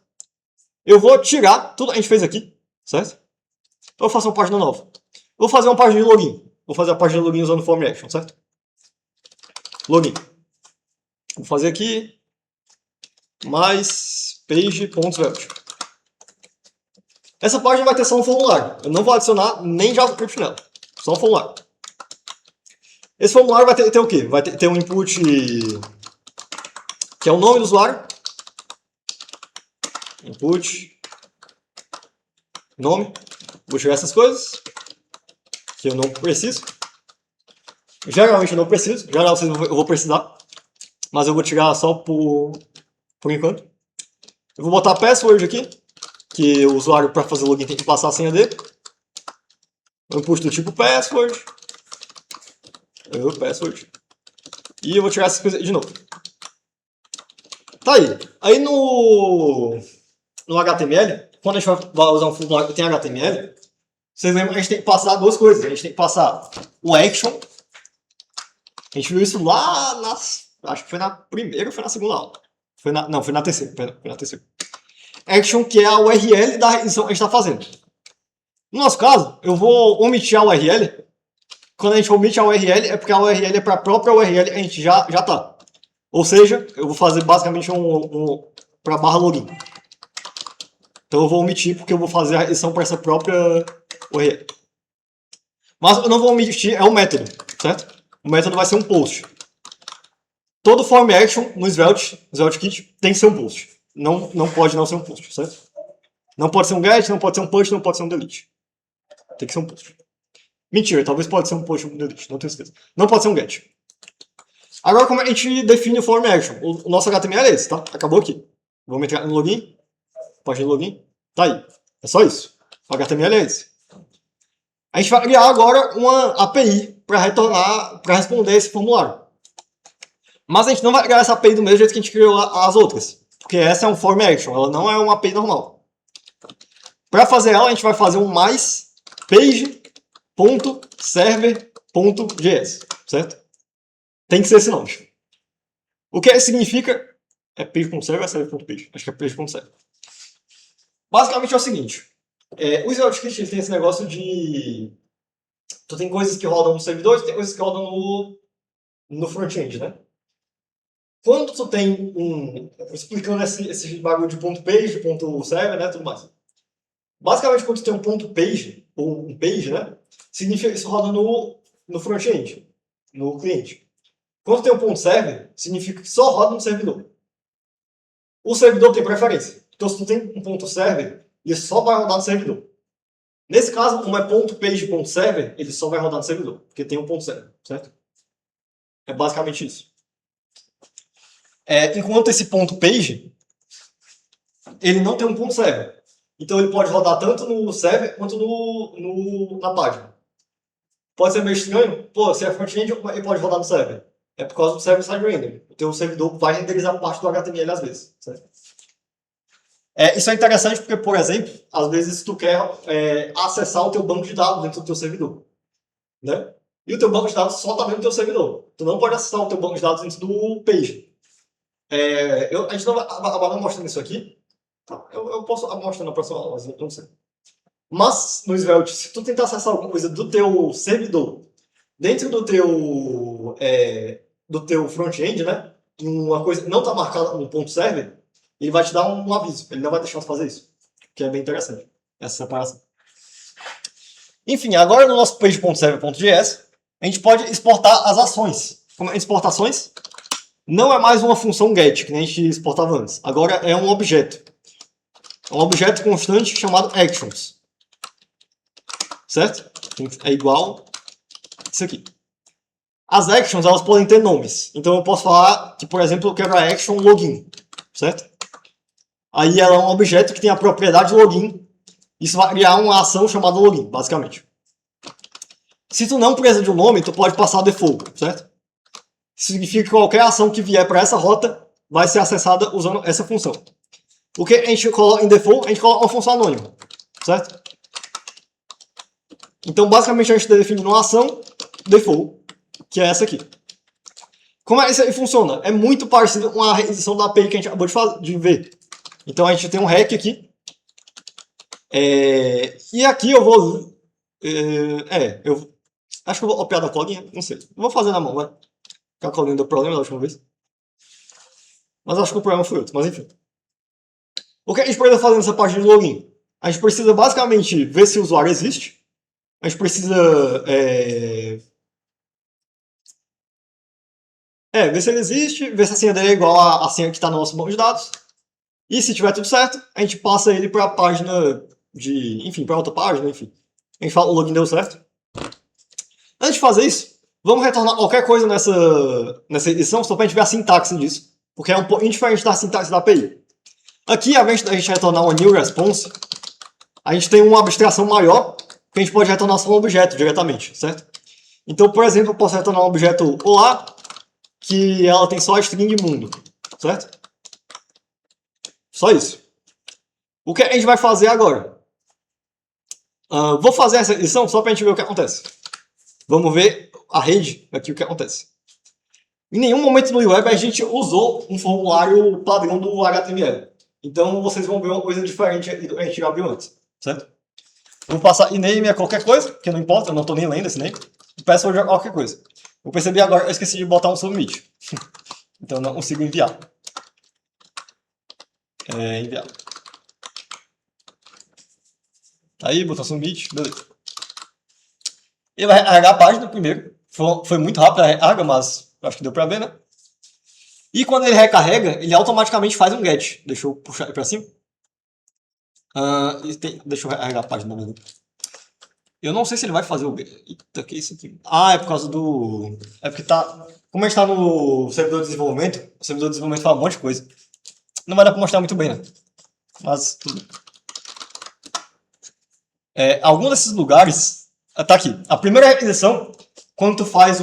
Eu vou tirar tudo que a gente fez aqui, certo? Eu vou fazer uma página nova. Vou fazer uma página de login. Vou fazer a página de login usando o Form Action, certo? Login. Vou fazer aqui mais page.svelte. Essa página vai ter só um formulário. Eu não vou adicionar nem JavaScript nela. Só um formulário. Esse formulário vai ter o quê? Vai ter um input que é o nome do usuário. Input. Nome. Vou tirar essas coisas que eu não preciso. Geralmente eu não preciso. Geralmente eu vou precisar. Mas eu vou tirar só por enquanto. Eu vou botar password aqui. Que o usuário, para fazer login, tem que passar a senha dele. Eu input do tipo password. Password. E eu vou tirar essas coisas de novo. Tá aí. Aí no HTML, quando a gente vai usar um formulário que tem HTML, vocês lembram que a gente tem que passar duas coisas. A gente tem que passar o action. A gente viu isso lá acho que foi na primeira ou foi na segunda aula. Não, foi na terceira. Foi na terceira. Action, que é a URL da requisição que a gente está fazendo. No nosso caso, eu vou omitir a URL. Quando a gente omite a URL, é porque a URL é para a própria URL que a gente já tá. Ou seja, eu vou fazer basicamente para barra login. Então eu vou omitir porque eu vou fazer a requisição para essa própria URL. Mas eu não vou omitir o método, certo? O método vai ser um post. Todo form action no SvelteKit tem que ser um post. Não pode não ser um post, certo? Não pode ser um get, não pode ser um push, não pode ser um delete. Tem que ser um post. Mentira, talvez pode ser um push ou um delete, não tenho certeza. Não pode ser um get. Agora, como a gente define o form action? O nosso HTML é esse, tá? Acabou aqui. Vamos entrar no login. Página de login. Tá aí. É só isso. O HTML é esse. A gente vai criar agora uma API para responder esse formulário. Mas a gente não vai criar essa API do mesmo jeito que a gente criou as outras. Porque essa é um form action, ela não é uma API normal. Para fazer ela, a gente vai fazer um mais page.server.js, certo? Tem que ser esse nome. O que significa? É page.server ou server.page? Acho que é page.server. Basicamente é o seguinte. O SvelteKit tem esse negócio de... Tu tem coisas que rodam no servidor e tem coisas que rodam no front-end, né? Quando tu tem explicando esse bagulho de ponto .page, ponto .server, né, tudo mais. Basicamente, quando tu tem um ponto .page, ou um page, né, significa que isso roda no front-end, no cliente. Quando tem um ponto .server, significa que só roda no servidor. O servidor tem preferência. Então, se tu tem um ponto .server, ele só vai rodar no servidor. Nesse caso, como é ponto .page, ponto .server, ele só vai rodar no servidor, porque tem um ponto .server, certo? É basicamente isso. Enquanto esse ponto .page, ele não tem um ponto .server. Então ele pode rodar tanto no server quanto na página. Pode ser meio estranho. Pô, se é front-end, ele pode rodar no server. É por causa do server-side render. O teu servidor vai renderizar parte do HTML às vezes. Certo? Isso é interessante porque, por exemplo, às vezes tu quer acessar o teu banco de dados dentro do teu servidor. Né? E o teu banco de dados só está dentro do teu servidor. Tu não pode acessar o teu banco de dados dentro do page. A gente não vai acabar mostrando isso aqui. Eu posso mostrar na próxima aula, mas não sei. Mas no Svelte, se tu tentar acessar alguma coisa do teu servidor dentro do teu front-end, né? E uma coisa não está marcada no ponto server, ele vai te dar um aviso. Ele não vai deixar de fazer isso. Que é bem interessante, essa separação. Enfim, agora no nosso page.server.js, a gente pode exportar as ações. Como exportações? Não é mais uma função get, que nem a gente exportava antes. Agora é um objeto. É um objeto constante chamado actions. Certo? É igual a isso aqui. As actions, elas podem ter nomes. Então eu posso falar que, por exemplo, eu quero a action login. Certo? Aí ela é um objeto que tem a propriedade login. Isso vai criar uma ação chamada login, basicamente. Se tu não precisa de um nome, tu pode passar default, certo? Isso significa que qualquer ação que vier para essa rota vai ser acessada usando essa função. O que a gente coloca em default? A gente coloca uma função anônima, certo? Então, basicamente, a gente está definindo uma ação default, que é essa aqui. Como é que isso aí funciona? É muito parecido com a requisição da API que a gente acabou de ver. Então, a gente tem um REC aqui. E aqui eu vou... eu acho que eu vou copiar da Cloudinha, não sei. Vou fazer na mão, vai. Porque a Cloudinha deu problema da última vez. Mas acho que o problema foi outro, mas enfim. O que a gente precisa fazer nessa página de login? A gente precisa basicamente ver se o usuário existe. A gente precisa ver se ele existe, ver se a senha dele é igual à senha que está no nosso banco de dados. E se tiver tudo certo, a gente passa ele para a página para outra página, enfim. A gente fala o login deu certo. Antes de fazer isso, vamos retornar qualquer coisa nessa edição, só para a gente ver a sintaxe disso. Porque é um pouquinho diferente da sintaxe da API. Aqui, ao invés de a gente retornar uma new response, a gente tem uma abstração maior, que a gente pode retornar só um objeto diretamente, certo? Então, por exemplo, eu posso retornar um objeto olá, que ela tem só a string mundo, certo? Só isso. O que a gente vai fazer agora? Vou fazer essa edição só para a gente ver o que acontece. Vamos ver a rede aqui, o que acontece. Em nenhum momento no web a gente usou um formulário padrão do HTML. Então vocês vão ver uma coisa diferente do que a gente já viu antes, certo? Vou passar e-name a qualquer coisa, porque não importa, eu não estou nem lendo esse name. Password a qualquer coisa. Eu percebi agora, eu esqueci de botar um submit. Então não consigo enviar. Enviar. Aí, botar submit, beleza. Ele vai recarregar a página primeiro. Foi muito rápido a recarga, mas acho que deu pra ver, né? E quando ele recarrega, ele automaticamente faz um get. Deixa eu puxar ele pra cima. Deixa eu recarregar a página. Eu não sei se ele vai fazer o... Eita, que é isso aqui? É por causa do... É porque tá... Como a gente tá no servidor de desenvolvimento, o servidor de desenvolvimento fala um monte de coisa. Não vai dar pra mostrar muito bem, né? Mas tudo bem. Algum desses lugares... Tá aqui. A primeira requisição, quando tu faz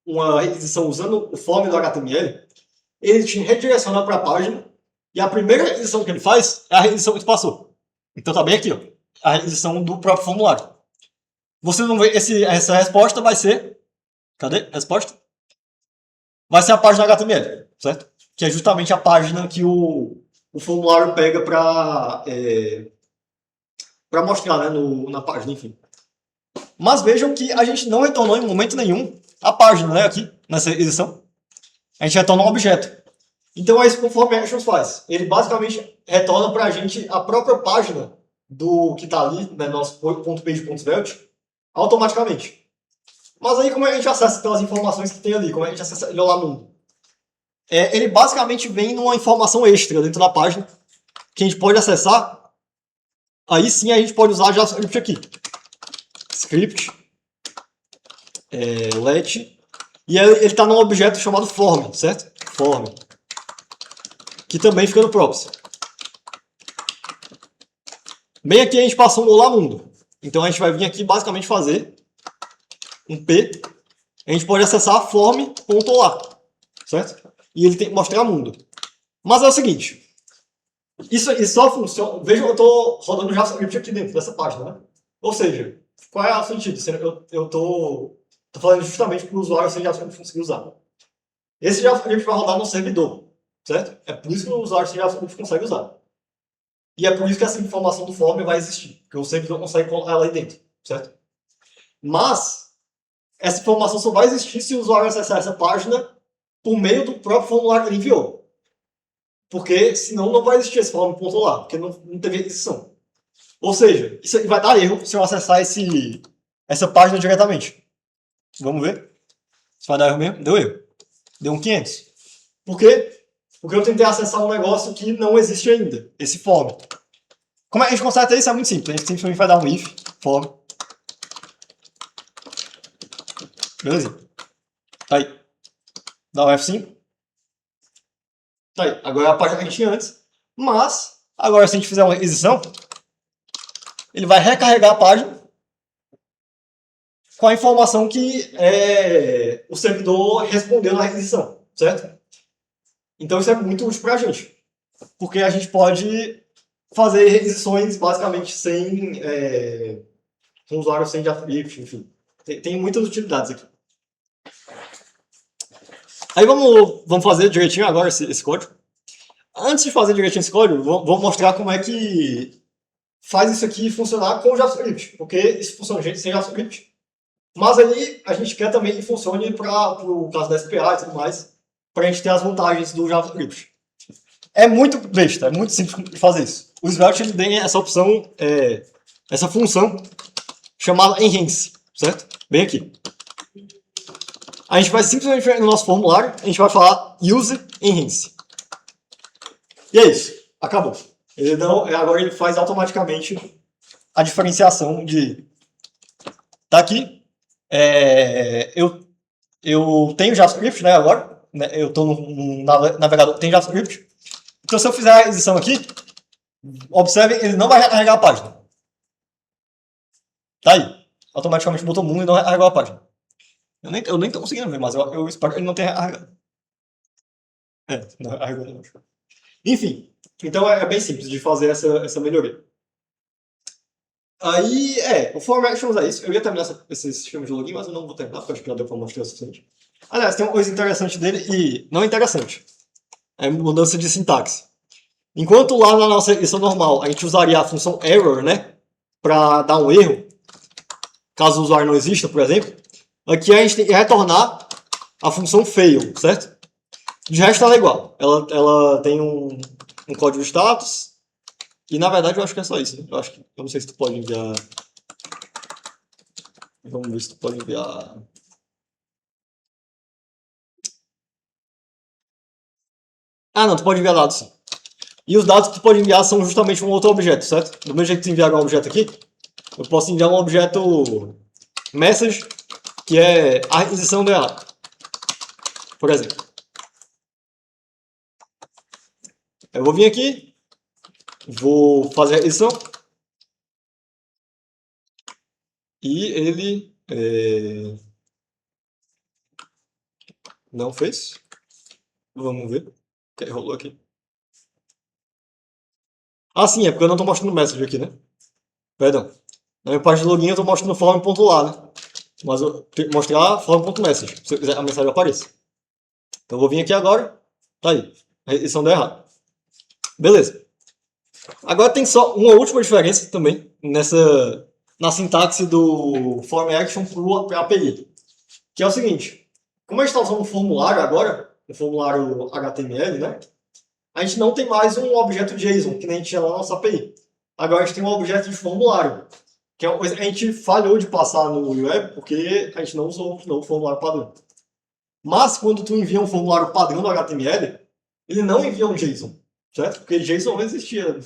uma requisição usando o form do HTML, ele te redireciona para a página e a primeira requisição que ele faz é a requisição que tu passou. Então tá bem aqui, ó. A requisição do próprio formulário. Vocês vão ver, essa resposta vai ser... Cadê? Resposta? Vai ser a página HTML, certo? Que é justamente a página que o formulário pega para mostrar, né, na página, enfim. Mas vejam que a gente não retornou em momento nenhum a página, né, aqui, nessa edição. A gente retorna um objeto. Então é isso que o form actions faz. Ele basicamente retorna para a gente a própria página do que está ali, né, nosso .page.svelte, automaticamente. Mas aí como é que a gente acessa então, as informações que tem ali? Como é que a gente acessa ele lá mundo? Ele basicamente vem numa informação extra dentro da página que a gente pode acessar. Aí sim a gente pode usar JavaScript aqui. Script let, e ele está num objeto chamado form, certo? Form, que também fica no props. Bem aqui a gente passou um olá mundo, então a gente vai vir aqui basicamente fazer um P, a gente pode acessar form.olá, certo? E ele tem que mostrar mundo. Mas é o seguinte, isso só funciona, vejam, eu estou rodando JavaScript aqui dentro dessa página, né? Ou seja, qual é o sentido? Eu tô falando justamente para o usuário sem JavaScript conseguir usar. Esse JavaScript vai rodar no servidor, certo? É por isso que o usuário sem JavaScript consegue usar. E é por isso que essa informação do form vai existir, porque o servidor consegue colocar ela aí dentro, certo? Mas essa informação só vai existir se o usuário acessar essa página por meio do próprio formulário que ele enviou. Porque senão não vai existir esse form.lá, porque não teve requisição. Ou seja, isso vai dar erro se eu acessar essa página diretamente. Vamos ver? Se vai dar erro mesmo? Deu erro. Deu um 500. Por quê? Porque eu tentei acessar um negócio que não existe ainda. Esse form. Como a gente conserta isso? É muito simples. A gente simplesmente vai dar um if form. Beleza? Tá aí. Dá um F5. Tá aí. Agora é a página que a gente tinha antes. Mas, agora se a gente fizer uma requisição, ele vai recarregar a página com a informação que o servidor respondeu na requisição, certo? Então isso é muito útil para a gente, porque a gente pode fazer requisições basicamente com o usuário sem JavaScript, enfim. Tem muitas utilidades aqui. Aí vamos fazer direitinho agora esse código. Antes de fazer direitinho esse código, vou mostrar como é que faz isso aqui funcionar com o JavaScript, porque isso funciona sem JavaScript. Mas aí a gente quer também que funcione para o caso da SPA e tudo mais, para a gente ter as vantagens do JavaScript. É muito besta, é muito simples de fazer isso. O Svelte ele tem essa opção, essa função chamada enhance, certo? Bem aqui. A gente vai simplesmente no nosso formulário, a gente vai falar use enhance. E é isso, acabou. Agora ele faz automaticamente a diferenciação de tá aqui. Eu tenho JavaScript, né, agora. Né, eu estou no navegador, tem JavaScript. Então se eu fizer a edição aqui, observe, ele não vai recarregar a página. Tá aí. Automaticamente botou mundo e não recarregou a página. Eu nem tô conseguindo ver, mas eu espero que ele não tenha recarregado. Não recarregou não. Enfim, então é bem simples de fazer essa melhoria. Aí, o Form Actions é isso. Eu ia terminar esse sistema de login, mas eu não vou terminar, porque acho que já deu pra mostrar o suficiente. Aliás, tem uma coisa interessante dele e não interessante. É mudança de sintaxe. Enquanto lá na nossa edição normal a gente usaria a função error, né, para dar um erro, caso o usuário não exista, por exemplo, aqui a gente tem que retornar a função fail, certo? De resto ela é igual. Ela tem um código status e na verdade eu acho que é só isso, né? Eu não sei se tu pode enviar. Vamos ver se tu pode enviar. Ah, não, tu pode enviar dados sim. E os dados que tu pode enviar são justamente um outro objeto, certo? Do mesmo jeito que tu enviar um objeto aqui, eu posso enviar um objeto message, que é a requisição do errado. Por exemplo. Eu vou vir aqui, vou fazer a requisição, e ele não fez. Vamos ver o que rolou aqui. Ah, sim, é porque eu não estou mostrando o message aqui, né? Perdão. Na minha página de login eu estou mostrando form.lá, né? Mas eu tenho que mostrar form.message, se eu quiser a mensagem apareça. Então eu vou vir aqui agora. Tá aí. A requisição deu errado. Beleza. Agora tem só uma última diferença também na sintaxe do form action para API. Que é o seguinte. Como a gente está usando um formulário agora, um formulário HTML, né? A gente não tem mais um objeto JSON, que nem a gente tinha lá na nossa API. Agora a gente tem um objeto de formulário, que é uma coisa que a gente falhou de passar no web, porque a gente não usou o formulário padrão. Mas quando tu envia um formulário padrão do HTML, ele não envia um JSON, certo? Porque JSON não existia.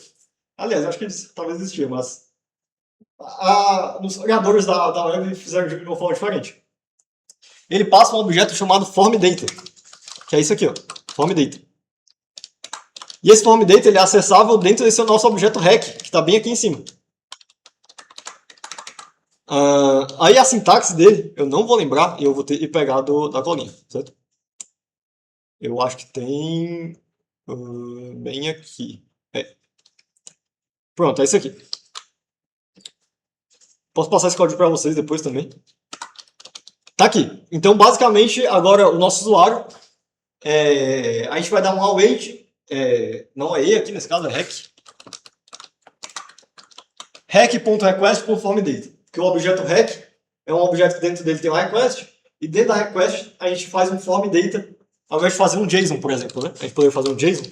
Aliás, eu acho que talvez existia, mas os criadores da web fizeram de uma forma diferente. Ele passa um objeto chamado formData, que é isso aqui, ó, formData. E esse formData ele é acessável dentro desse nosso objeto rec, que está bem aqui em cima. Aí a sintaxe dele, eu não vou lembrar, e eu vou ter que pegar da colinha, certo? Eu acho que tem bem aqui. Pronto, é isso aqui. Posso passar esse código para vocês depois também. Tá aqui. Então, basicamente, agora o nosso usuário, a gente vai dar um await, não é E aqui, nesse caso é rec. Rec.request.formData. Porque o objeto rec é um objeto que dentro dele tem um request, e dentro da request a gente faz um formData, ao invés de fazer um JSON, por exemplo, né? A gente poderia fazer um JSON,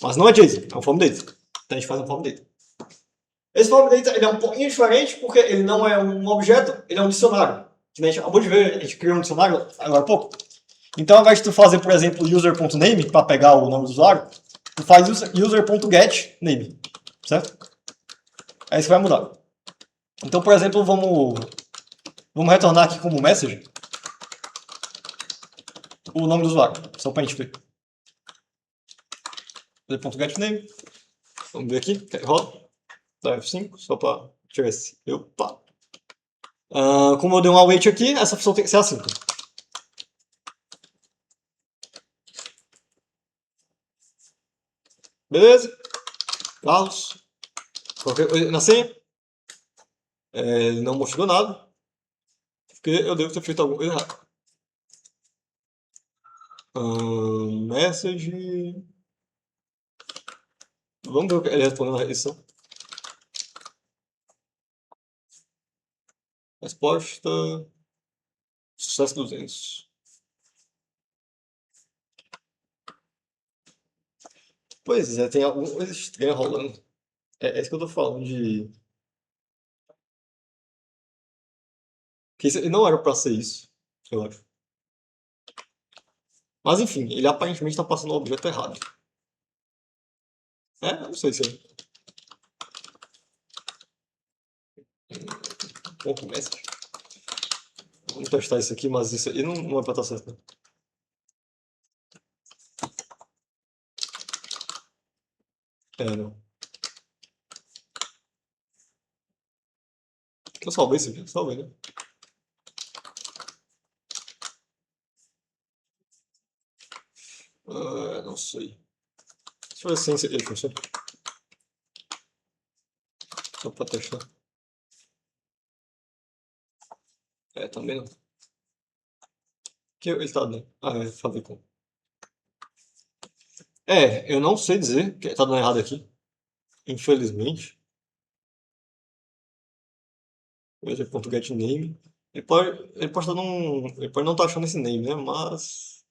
mas não é JSON, é um formData. Então a gente faz um formData. Esse formData ele é um pouquinho diferente porque ele não é um objeto, ele é um dicionário. Que a gente acabou de ver, a gente criou um dicionário agora há pouco. Então, ao invés de tu fazer, por exemplo, user.name para pegar o nome do usuário, tu faz user.getName, certo? É isso que vai mudar. Então, por exemplo, vamos retornar aqui como message o nome do usuário, só para a gente ver. User.getName. Vamos ver aqui, roda. Dá F5, só para tirar esse. Opa! Como eu dei um await aqui, essa função tem que ser assim. Beleza? Carlos. Coloquei ele na senha. Ele não mostrou nada. Porque eu devo ter feito alguma coisa errada. Message. Vamos ver o que ele respondeu na edição. Resposta. Sucesso 200. Pois é, tem alguma coisa estranha rolando. É isso que eu tô falando de. Que isso não era pra ser isso, eu acho. Mas enfim, ele aparentemente tá passando o objeto errado. Não sei se é. Pouco message. Vamos testar isso aqui, mas isso aí não é pra estar certo, né? Não. Eu salvei isso aqui, salvei, né? Não sei. Deixa eu ver se ele funciona. Só pra testar. Também não. Que ele tá dando? Fabricou. Eu não sei dizer que tá dando errado aqui. Infelizmente. Por exemplo, .getName. Ele pode não estar achando esse name, né? Mas.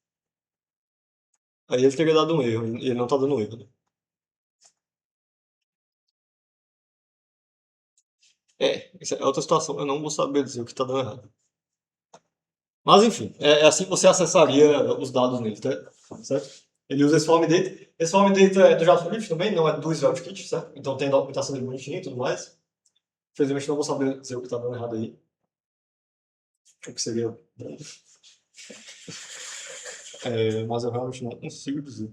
Aí ele teria dado um erro. E ele não tá dando um erro, né? Isso é outra situação. Eu não vou saber dizer o que tá dando errado. Mas enfim, é assim que você acessaria os dados nele, tá? Certo? Ele usa esse form data. Esse form data é do JavaScript também, não é do Svelte Kit, certo? Então tem a documentação dele bonitinha e tudo mais. Infelizmente não vou saber dizer o que tá dando errado aí. O que seria bom. Mas eu realmente não consigo dizer.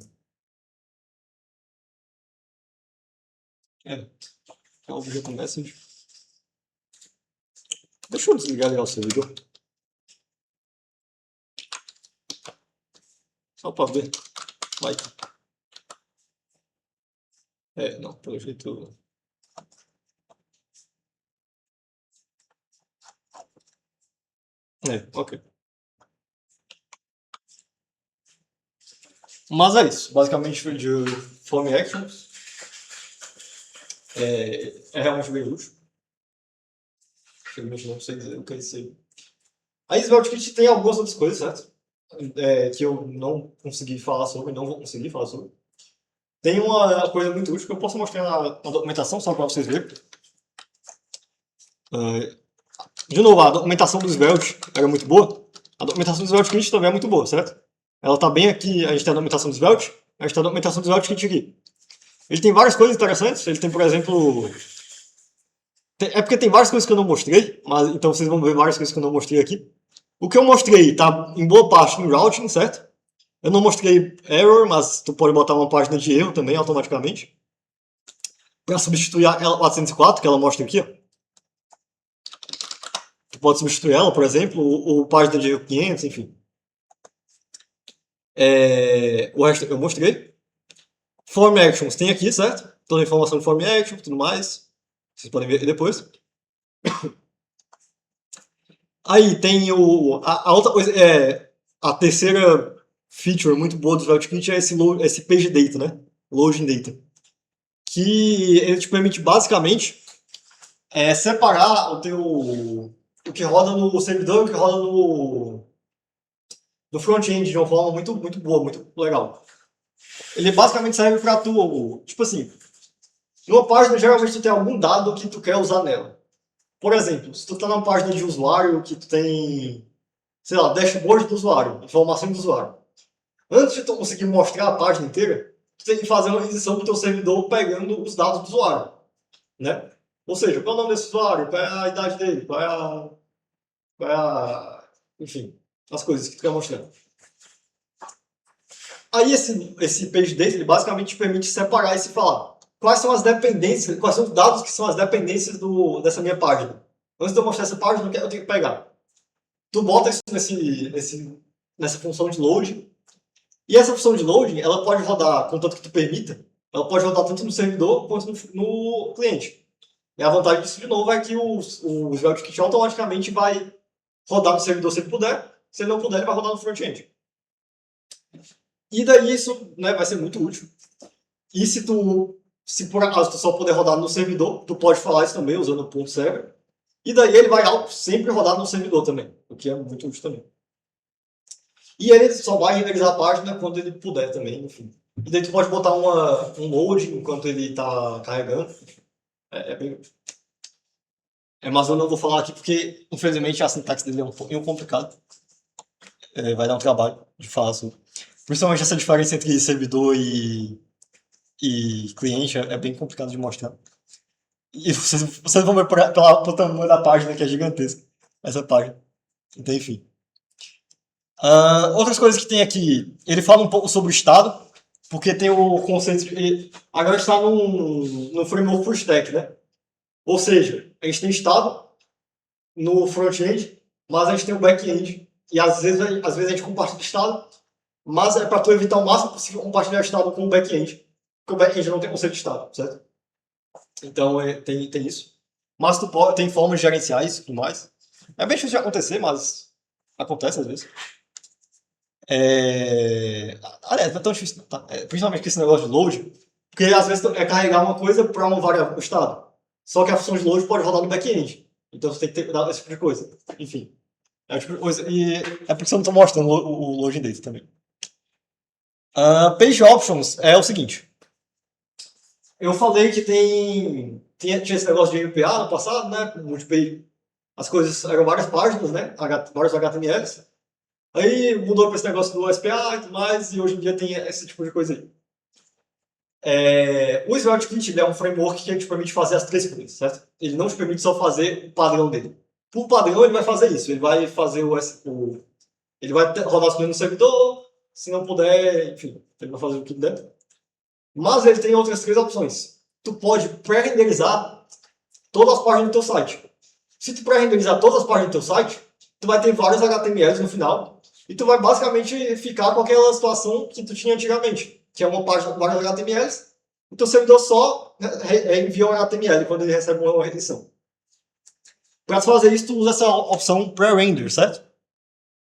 É o objeto message. Deixa eu desligar ali o servidor. Só pra ver. Vai. Não, pelo jeito. Ok. Mas é isso. Basicamente, de Form Actions é realmente bem útil. Infelizmente não sei dizer o que é isso aí. A Svelte Kit tem algumas outras coisas, certo? Que eu não consegui falar sobre, não vou conseguir falar sobre. Tem uma coisa muito útil que eu posso mostrar na documentação, só para vocês verem. De novo, a documentação do Svelte era muito boa. A documentação do Svelte Kit também é muito boa, certo? Ela está bem aqui, a gente tem a documentação do Svelte, a gente tem a documentação do Svelte Kit aqui. Ele tem várias coisas interessantes, ele tem, por exemplo... É porque tem várias coisas que eu não mostrei, mas então vocês vão ver várias coisas que eu não mostrei aqui. O que eu mostrei está em boa parte no routing, certo? Eu não mostrei error, mas tu pode botar uma página de erro também automaticamente. Para substituir a L404, que ela mostra aqui, ó. Tu pode substituir ela, por exemplo, ou página de erro 500, enfim. O resto eu mostrei. Form Actions tem aqui, certo? Toda a informação de Form Action, tudo mais. Vocês podem ver aqui depois. Aí tem a outra coisa, a terceira feature muito boa do Svelte Kit é esse page data, né? Loading data. Que ele te permite basicamente separar o que roda no servidor e o que roda no front-end de uma forma muito, muito boa, muito legal. Ele basicamente serve para tu, tipo assim, numa página geralmente tu tem algum dado que tu quer usar nela. Por exemplo, se tu tá numa página de usuário que tu tem, sei lá, dashboard do usuário, informação do usuário. Antes de tu conseguir mostrar a página inteira, tu tem que fazer uma aquisição do teu servidor pegando os dados do usuário, né? Ou seja, qual é o nome desse usuário, qual é a idade dele, enfim, as coisas que tu quer mostrar. Aí esse page data, ele basicamente te permite separar e se falar quais são as dependências, quais são os dados que são as dependências dessa minha página. Antes de eu mostrar essa página, eu tenho que pegar. Tu bota isso nessa função de load. E essa função de loading, ela pode rodar, contanto que tu permita, ela pode rodar tanto no servidor quanto no cliente. E a vantagem disso, de novo, é que o SvelteKit automaticamente vai rodar no servidor se ele puder. Se ele não puder, ele vai rodar no front-end. E daí isso, né, vai ser muito útil. E se por acaso tu só puder rodar no servidor, tu pode falar isso também usando o .server. E daí ele vai sempre rodar no servidor também, o que é muito útil também. E ele só vai renderizar a página quando ele puder também, enfim. E daí tu pode botar um load enquanto ele está carregando. É bem útil. Mas eu não vou falar aqui porque, infelizmente, a sintaxe dele é um pouquinho complicado. Vai dar um trabalho de falar sobre. Principalmente essa diferença entre servidor e cliente é bem complicado de mostrar. E vocês vão ver pelo tamanho da página, que é gigantesca. Essa página. Então, enfim. Outras coisas que tem aqui. Ele fala um pouco sobre o estado, porque tem o conceito de. Agora está no framework full stack, né? Ou seja, a gente tem estado no front-end, mas a gente tem o back-end. E às vezes a gente compartilha estado, mas é para tu evitar o máximo possível compartilhar estado com o back-end. Porque o back-end não tem conceito de estado, certo? Então tem isso. Mas tem formas de gerenciar isso e tudo mais. É bem difícil de acontecer, mas acontece às vezes. Aliás, não é tão difícil, tá? Principalmente com esse negócio de load, porque às vezes é carregar uma coisa para uma variável do estado. Só que a função de load pode rodar no back-end. Então você tem que ter cuidado desse tipo de coisa. Enfim. É o tipo de coisa. E é porque eu não estou mostrando o loading dele também. Page Options é o seguinte. Eu falei que tinha esse negócio de MPA no passado, né? Multipage. As coisas eram várias páginas, né? Vários HTMLs. Aí mudou para esse negócio do SPA e tudo mais, e hoje em dia tem esse tipo de coisa aí. O SvelteKit é um framework que te permite fazer as três coisas, certo? Ele não te permite só fazer o padrão dele. Por padrão, ele vai fazer isso. Ele vai fazer ele vai rodar as coisas no servidor, se não puder, enfim, ele vai fazer o que der. Mas ele tem outras três opções. Tu pode pré-renderizar todas as páginas do teu site. Se tu pré-renderizar todas as páginas do teu site, tu vai ter vários HTMLs no final e tu vai basicamente ficar com aquela situação que tu tinha antigamente, que é uma página com vários HTMLs, o teu servidor só envia um HTML quando ele recebe uma requisição. Para fazer isso, tu usa essa opção pré-render, certo?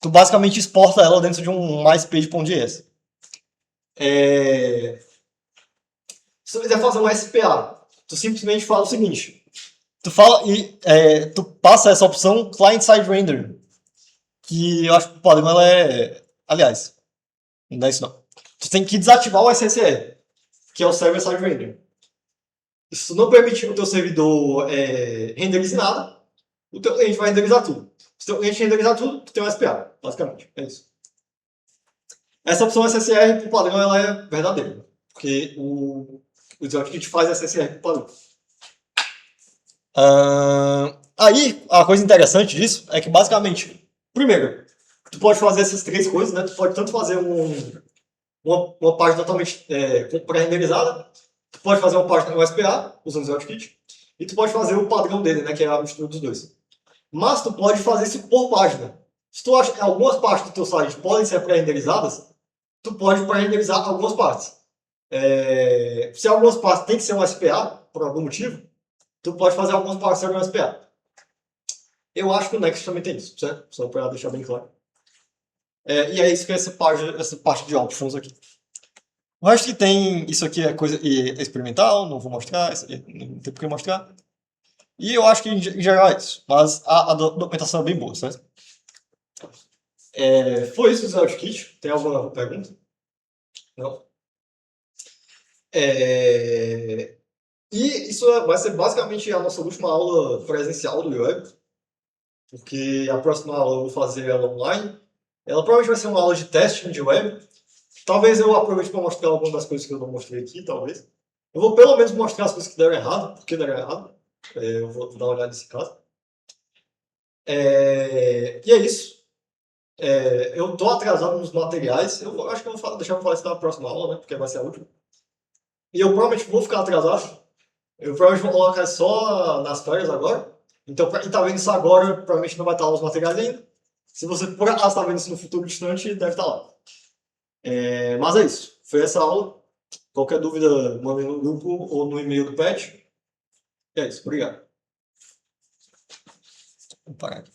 Tu basicamente exporta ela dentro de um mypage.js. Se tu quiser fazer um SPA, tu simplesmente fala o seguinte. Tu passa essa opção client-side render, que eu acho que o padrão ela é... Aliás, não dá isso não. Tu tem que desativar o SSR, que é o server-side render. Se tu não permitir que o teu servidor renderize nada, o teu cliente vai renderizar tudo. Se o teu cliente renderizar tudo, tu tem um SPA, basicamente. É isso. Essa opção SSR, por padrão, ela é verdadeira. Porque o SvelteKit faz SSR por padrão. Aí, a coisa interessante disso é que, basicamente, primeiro, tu pode fazer essas três coisas, né? Tu pode tanto fazer uma página totalmente pré-renderizada, tu pode fazer uma página com SPA, usando o SvelteKit, e tu pode fazer o padrão dele, né? Que é a mistura dos dois. Mas tu pode fazer isso por página. Se tu acha que algumas partes do teu site podem ser pré-renderizadas, tu pode pré-renderizar algumas partes. Se algumas partes tem que ser um SPA, por algum motivo, tu pode fazer algumas partes serem um SPA. Eu acho que o Next também tem isso, certo? Só para deixar bem claro. E é isso que é essa parte de options aqui. O resto que tem, isso aqui é coisa experimental, não vou mostrar, isso aqui não tem por que mostrar. E eu acho que em geral é isso, mas a documentação é bem boa, certo? Foi isso o SvelteKit. Tem alguma pergunta? Não? E isso vai ser basicamente a nossa última aula presencial do Web, porque a próxima aula eu vou fazer ela online. Ela provavelmente vai ser uma aula de testing de web. Talvez eu aproveite para mostrar algumas das coisas que eu não mostrei aqui, talvez. Eu vou pelo menos mostrar as coisas que deram errado, porque deram errado. Eu vou dar uma olhada nesse caso. E é isso. Eu estou atrasado nos materiais. Eu acho que eu vou deixar para falar isso na próxima aula, né? Porque vai ser a última. E eu provavelmente vou ficar atrasado. Eu provavelmente vou colocar só nas férias agora. Então, para quem está vendo isso agora, provavelmente não vai estar lá os materiais ainda. Se você por acaso está vendo isso no futuro distante, deve estar lá. Mas é isso. Foi essa aula. Qualquer dúvida, mande no grupo ou no e-mail do PET. E é isso. Obrigado. Vou parar aqui.